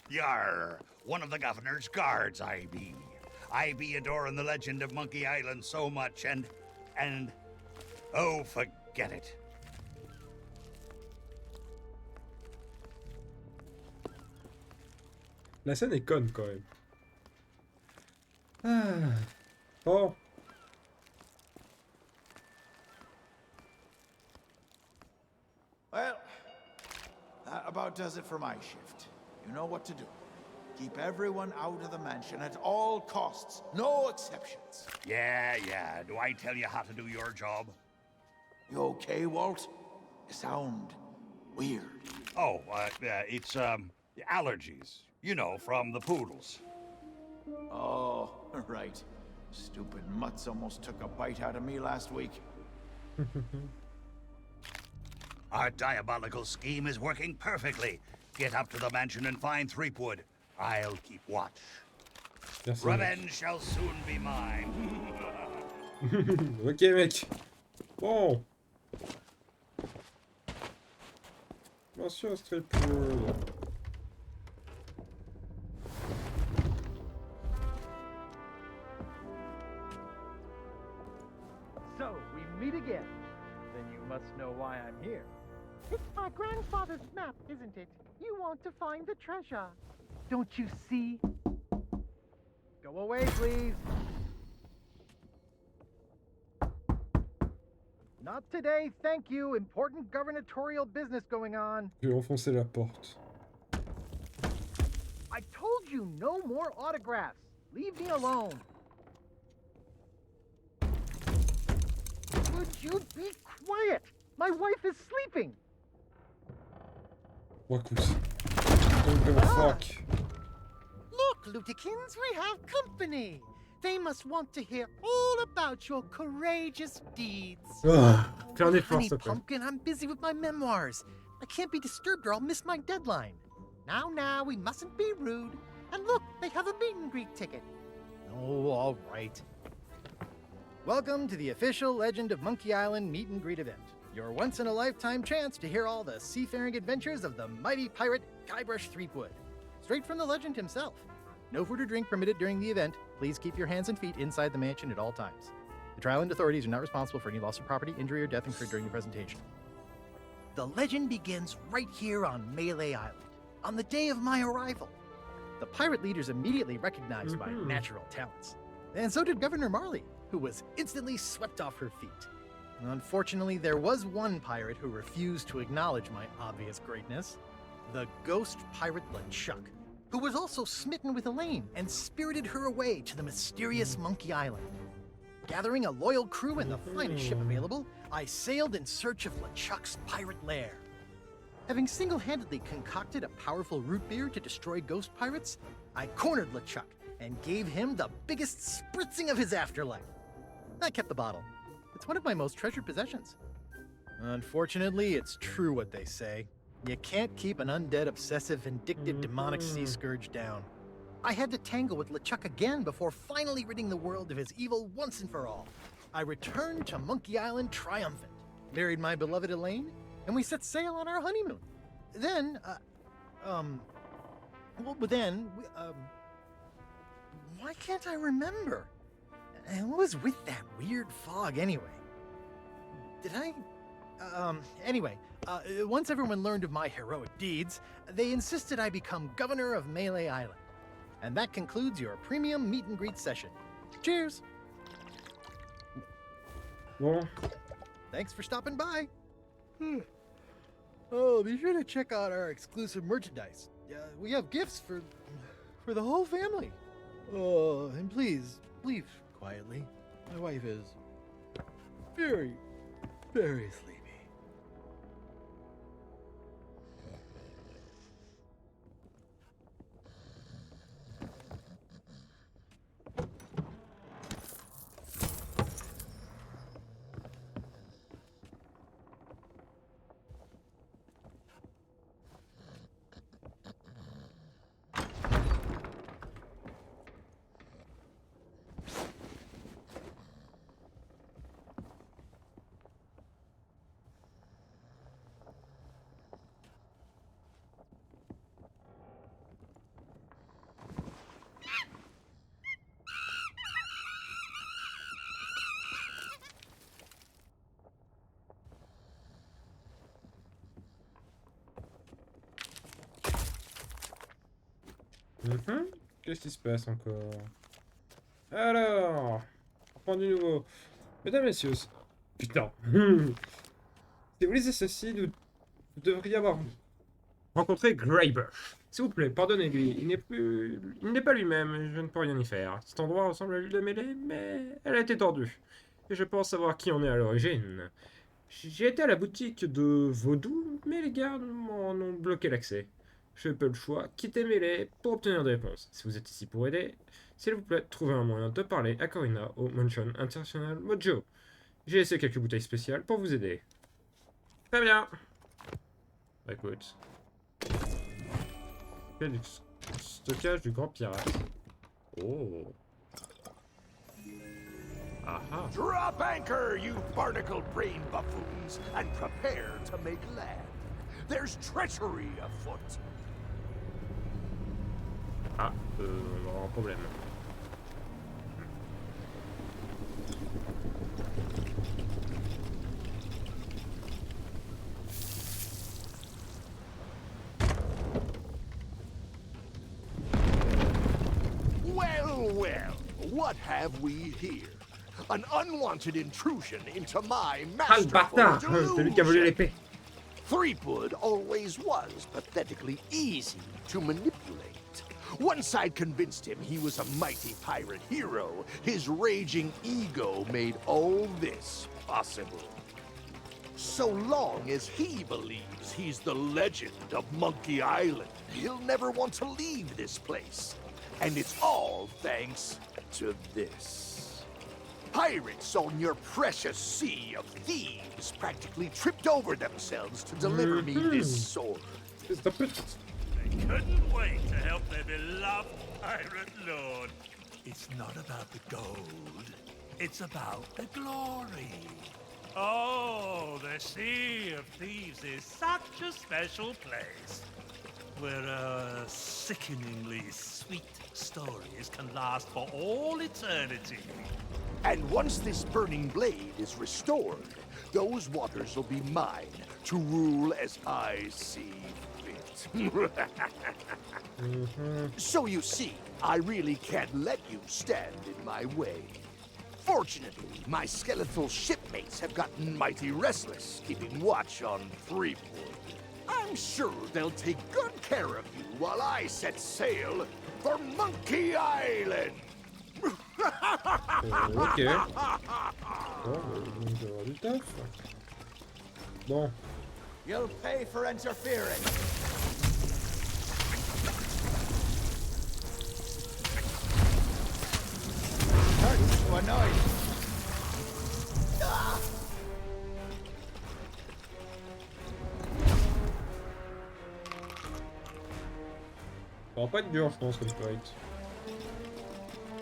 Yar, one of the governor's guards, I be. I be adoring the legend of Monkey Island so much, and, oh, forget it. La scène est conne quand même. Ah. Bon. Well, that about does it for my shift. You know what to do. Keep everyone out of the mansion at all costs. No exceptions. Yeah. Do I tell you how to do your job? You okay, Walt? You sound weird. Oh, it's, allergies. You know, from the poodles. Oh, right. Stupid mutts almost took a bite out of me last week. Our diabolical scheme is working perfectly. Get up to the mansion and find Threepwood. I'll keep watch. Merci, Revenge shall soon be mine. Ok, mec. Bon. Monsieur Threepwood. So, we meet again. Then you must know why I'm here. It's my grandfather's map, isn't it? You want to find the treasure. Don't you see? Go away, please. Not today, thank you. Important gubernatorial business going on. Je vais enfoncer la porte. I told you no more autographs. Leave me alone. Would you be quiet? My wife is sleeping. What the fuck? Look, Lutikins, we have company. They must want to hear all about your courageous deeds. Fais un effort, Honey s'il te plaît. Pumpkin, I'm busy with my memoirs. I can't be disturbed or I'll miss my deadline. Now, we mustn't be rude. And look, they have a meet and greet ticket. Oh, all right. Welcome to the official Legend of Monkey Island meet and greet event. Your once-in-a-lifetime chance to hear all the seafaring adventures of the mighty pirate Guybrush Threepwood. Straight from the legend himself. No food or drink permitted during the event. Please keep your hands and feet inside the mansion at all times. The Trial and authorities are not responsible for any loss of property, injury, or death incurred during the presentation. The legend begins right here on Melee Island, on the day of my arrival. The pirate leaders immediately recognized my natural talents. And so did Governor Marley, who was instantly swept off her feet. Unfortunately, there was one pirate who refused to acknowledge my obvious greatness. The ghost pirate LeChuck, who was also smitten with Elaine and spirited her away to the mysterious Monkey Island. Gathering a loyal crew and the finest ship available, I sailed in search of LeChuck's pirate lair. Having single-handedly concocted a powerful root beer to destroy ghost pirates, I cornered LeChuck and gave him the biggest spritzing of his afterlife. I kept the bottle. It's one of my most treasured possessions. Unfortunately, it's true what they say. You can't keep an undead, obsessive, vindictive, demonic sea scourge down. I had to tangle with LeChuck again before finally ridding the world of his evil once and for all. I returned to Monkey Island triumphant, married my beloved Elaine, and we set sail on our honeymoon. Then, why can't I remember? And what was with that weird fog anyway? Once everyone learned of my heroic deeds, they insisted I become governor of Melee Island. And that concludes your premium meet and greet session. Cheers! Bon. Thanks for stopping by. Oh, be sure to check out our exclusive merchandise. We have gifts for the whole family. Oh, and please, leave quietly. My wife is very, very sleepy. Qu'est-ce qui se passe encore? Alors, on reprend du nouveau. Mesdames, messieurs, putain. Si vous les assassins, vous devriez avoir rencontré Graber. S'il vous plaît, pardonnez-lui. Il n'est pas lui-même. Je ne peux rien y faire. Cet endroit ressemble à l'île de Mêlée, mais elle a été tordue. Et je pense savoir qui en est à l'origine. J'ai été à la boutique de Vaudou, mais les gardes m'en ont bloqué l'accès. Je n'ai pas le choix, quitter Mêlée pour obtenir des réponses. Si vous êtes ici pour aider, s'il vous plaît, trouvez un moyen de parler à Corina au Mansion International Mojo. J'ai laissé quelques bouteilles spéciales pour vous aider. Très bien. Bah écoute. Du stockage du grand pirate. Oh. Aha. Drop anchor, you barnacle-brained buffoons, and prepare to make land. There's treachery afoot. Ah, on va avoir un problème. Well, what have we here? An unwanted intrusion into my Ah, le masterful bâtard! C'est lui qui a volé delusion. l'épée. Threepwood always was pathetically easy to manipulate. Once I'd convinced him he was a mighty pirate hero, his raging ego made all this possible. So long as he believes he's the legend of Monkey Island, he'll never want to leave this place. And it's all thanks to this. Pirates on your precious sea of thieves practically tripped over themselves to deliver me this sword. They couldn't wait to help their beloved pirate lord. It's not about the gold. It's about the glory. Oh, the Sea of Thieves is such a special place, where sickeningly sweet stories can last for all eternity. And once this burning blade is restored, those waters will be mine to rule as I see fit. So you see, I really can't let you stand in my way. Fortunately, my skeletal shipmates have gotten mighty restless, keeping watch on Threepwood. I'm sure they'll take good care of you while I set sail for Monkey Island. Ok. Bon, donc je vais avoir du taf. Bon. You'll pay for interfering. Starting to annoy me. Ah! Ça va pas être dur, je pense, comme fight.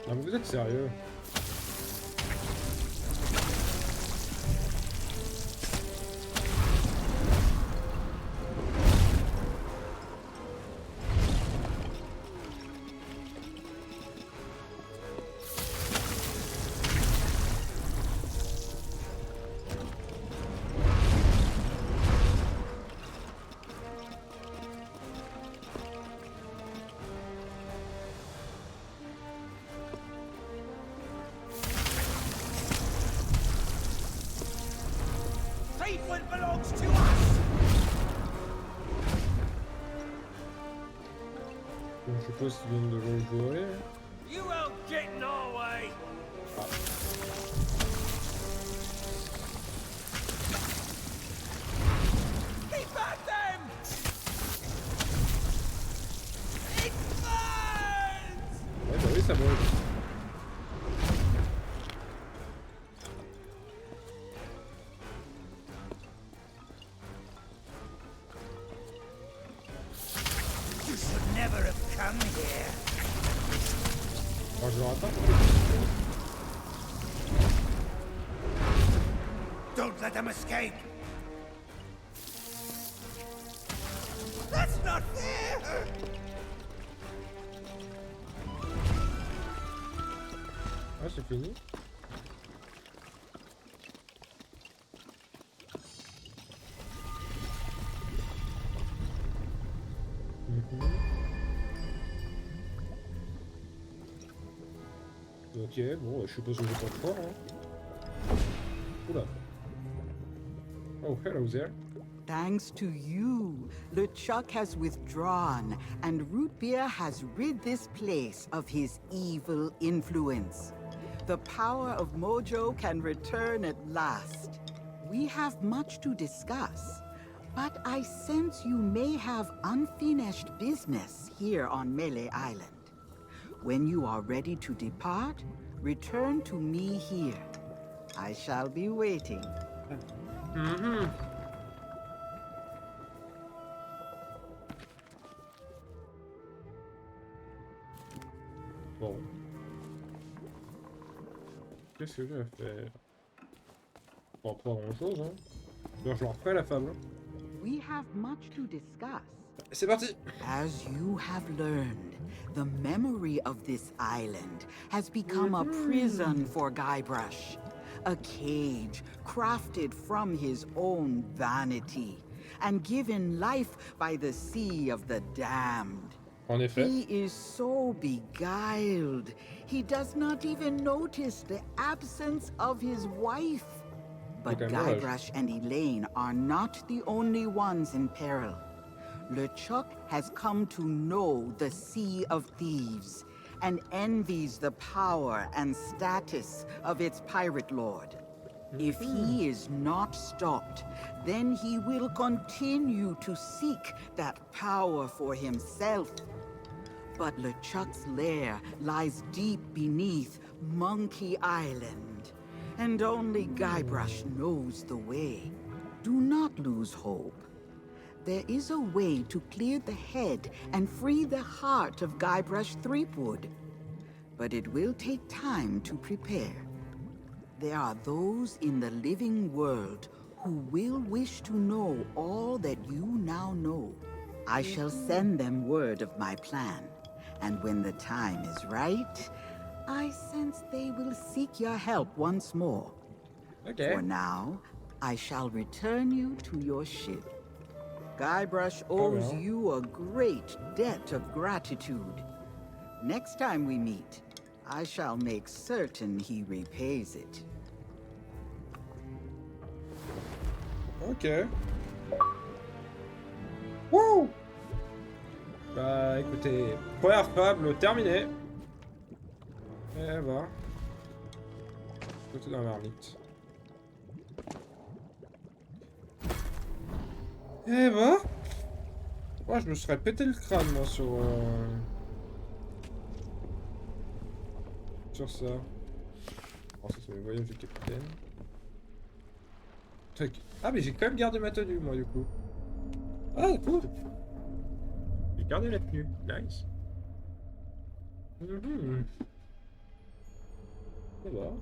Ah, mais vous êtes sérieux? Threepwood belongs to us! Donc, je suppose qu'ils viennent de le jouer. You won't get in our way! Keep at them! It burns! Ouais, bah oui, ça brûle. You should never have come here. Alors, je le rattrape. Don't let them escape. That's not fair! Ah, c'est fini. Ok, bon, je suppose que j'ai pas le choix, hein. Oula. Oh, hello there. Thanks to you, LeChuck has withdrawn, and Root Beer has rid this place of his evil influence. The power of Mojo can return at last. We have much to discuss, but I sense you may have unfinished business here on Melee Island. When you are ready to depart, return to me here. I shall be waiting. Bon. Qu'est-ce que je vais faire? Bon, pas grand-chose, hein. Alors, je leur ferai la fable. We have much to discuss. C'est parti! As you have learned, the memory of this island has become a prison for Guybrush. A cage crafted from his own vanity and given life by the sea of the damned. En effet. He is so beguiled, he does not even notice the absence of his wife. But Guybrush and Elaine are not the only ones in peril. LeChuck has come to know the Sea of Thieves and envies the power and status of its pirate lord. If he is not stopped, then he will continue to seek that power for himself. But LeChuck's lair lies deep beneath Monkey Island, and only Guybrush knows the way. Do not lose hope. There is a way to clear the head and free the heart of Guybrush Threepwood. But it will take time to prepare. There are those in the living world who will wish to know all that you now know. I shall send them word of my plan, and when the time is right, I sense they will seek your help once more. Okay. For now, I shall return you to your ship. Guybrush owes you a great debt of gratitude. Next time we meet, I shall make certain he repays it. Ok. Wouh! Bah écoutez, première fable terminée. Et bah. Côté dans la marmite. Et bah. Moi je me serais pété le crâne moi sur ça. Oh, ça c'est le voyage du capitaine. Ah mais j'ai quand même gardé ma tenue moi du coup. Ah cool. J'ai gardé la tenue. Nice. Ça va.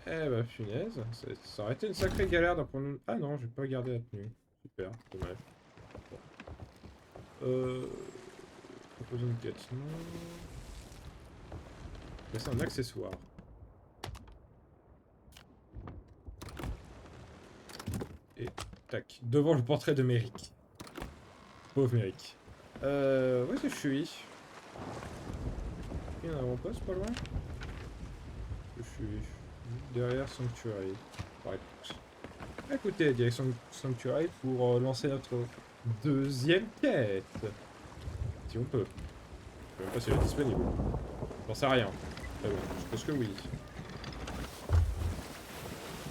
Eh bah punaise, ça aurait été une sacrée galère d'en prendre une... Ah non, j'ai pas gardé la tenue. Super, dommage. Proposer une quête, non. Là, c'est un accessoire. Et tac, devant le portrait de Merrick. Pauvre Merrick. Où est-ce que je suis? Il y a un avant-poste pas loin? Je suis derrière Sanctuary. Par écoute. Écoutez, direction Sanctuary pour lancer notre deuxième quête. Si on peut. Je sais même pas si elle est disponible. J'en sais rien. Ah bon, je pense que oui.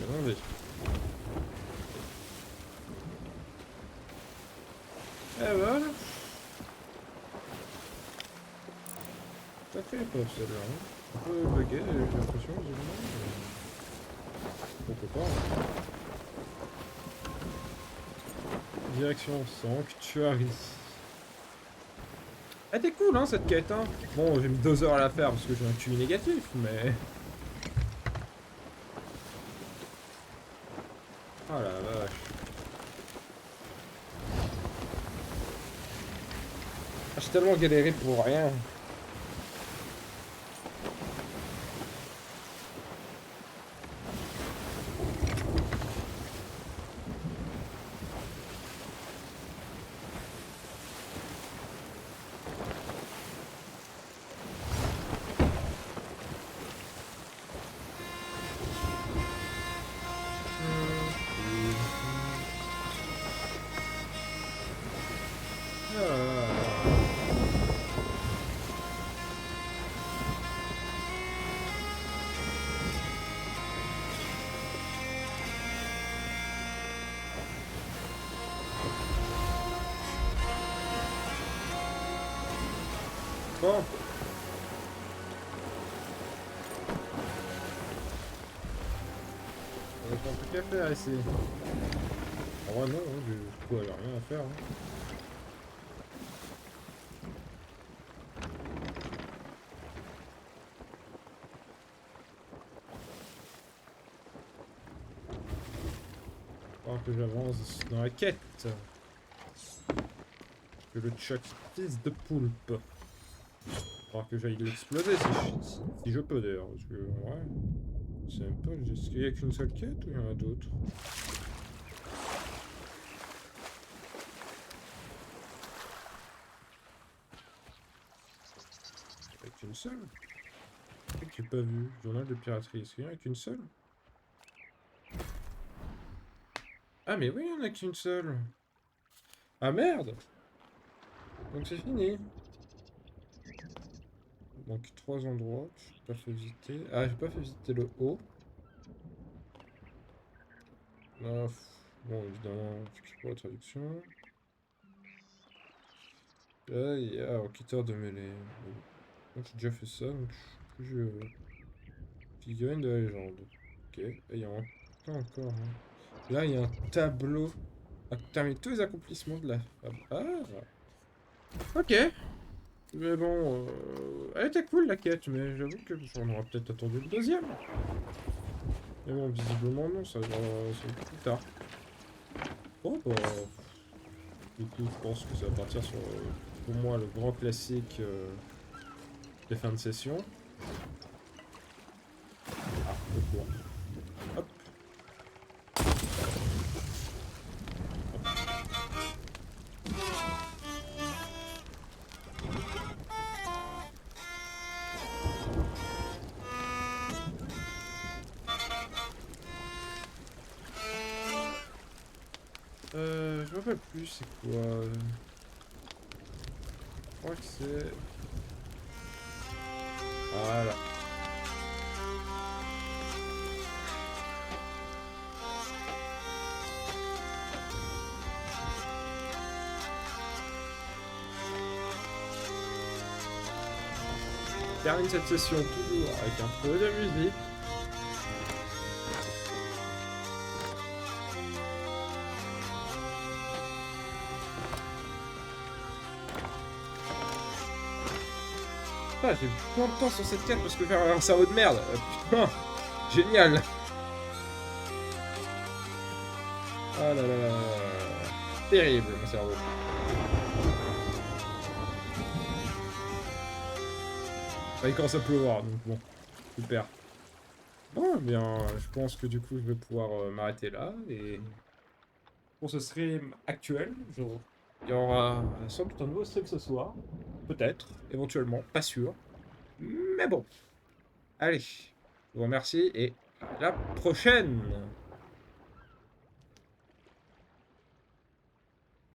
Mais non, et voilà. Ça fait pas celle-là. Hein. Un peu bugué, j'ai l'impression, visiblement. Pourquoi pas. Hein. Direction Sanctuary. Elle était cool, hein, cette quête, hein. Bon, j'ai mis 2 heures à la faire parce que j'ai un QI négatif, mais... Oh la vache. Ah, j'ai tellement galéré pour rien. Bon. On a pas plus qu'à faire ici. En vrai non, hein, du coup elle a rien à faire. Hein. Alors que j'avance dans la quête. Que le Chuck fils de poulpe. Alors que j'aille l'exploser si je peux d'ailleurs. Parce que ouais. C'est un peu. Est-ce qu'il n'y a qu'une seule quête ou il y en a d'autres? Il n'y en a qu'une seule. C'est vrai que j'ai pas vu. Journal de piraterie. Est-ce qu'il n'y en a qu'une seule? Ah mais oui, il n'y en a qu'une seule. Ah merde! Donc c'est fini. Donc 3 endroits que j'ai pas fait visiter. Ah, j'ai pas fait visiter le haut. Là, bon, évidemment, je sais pas la traduction. Là, il y a enquêteur de mêlée. Donc j'ai déjà fait ça, donc je suis plus figurine de la légende. Ok, et il y a encore. Hein. Là, il y a un tableau. À terminer tous les accomplissements de la femme. Ah! Ok! Mais bon, elle était cool la quête, mais j'avoue que j'en aurais peut-être attendu le deuxième. Mais bon, visiblement non, ça va plus tard. Bon, bah, du coup, je pense que ça va partir sur, pour moi, le grand classique des fins de session. Ah, le cours. Hop. Je me rappelle plus c'est quoi. Je crois que c'est... Voilà. On termine cette session toujours avec un peu de musique. Ah, j'ai plein de temps sur cette quête parce que j'ai un cerveau de merde. Putain, génial. Ah là là là. Terrible mon cerveau. Ah, il commence à pleuvoir donc bon, super. Bon, eh bien, je pense que du coup je vais pouvoir m'arrêter là et pour ce stream actuel, il y aura sans doute un nouveau stream ce soir. Peut-être, éventuellement, pas sûr. Mais bon. Allez, je vous remercie et à la prochaine!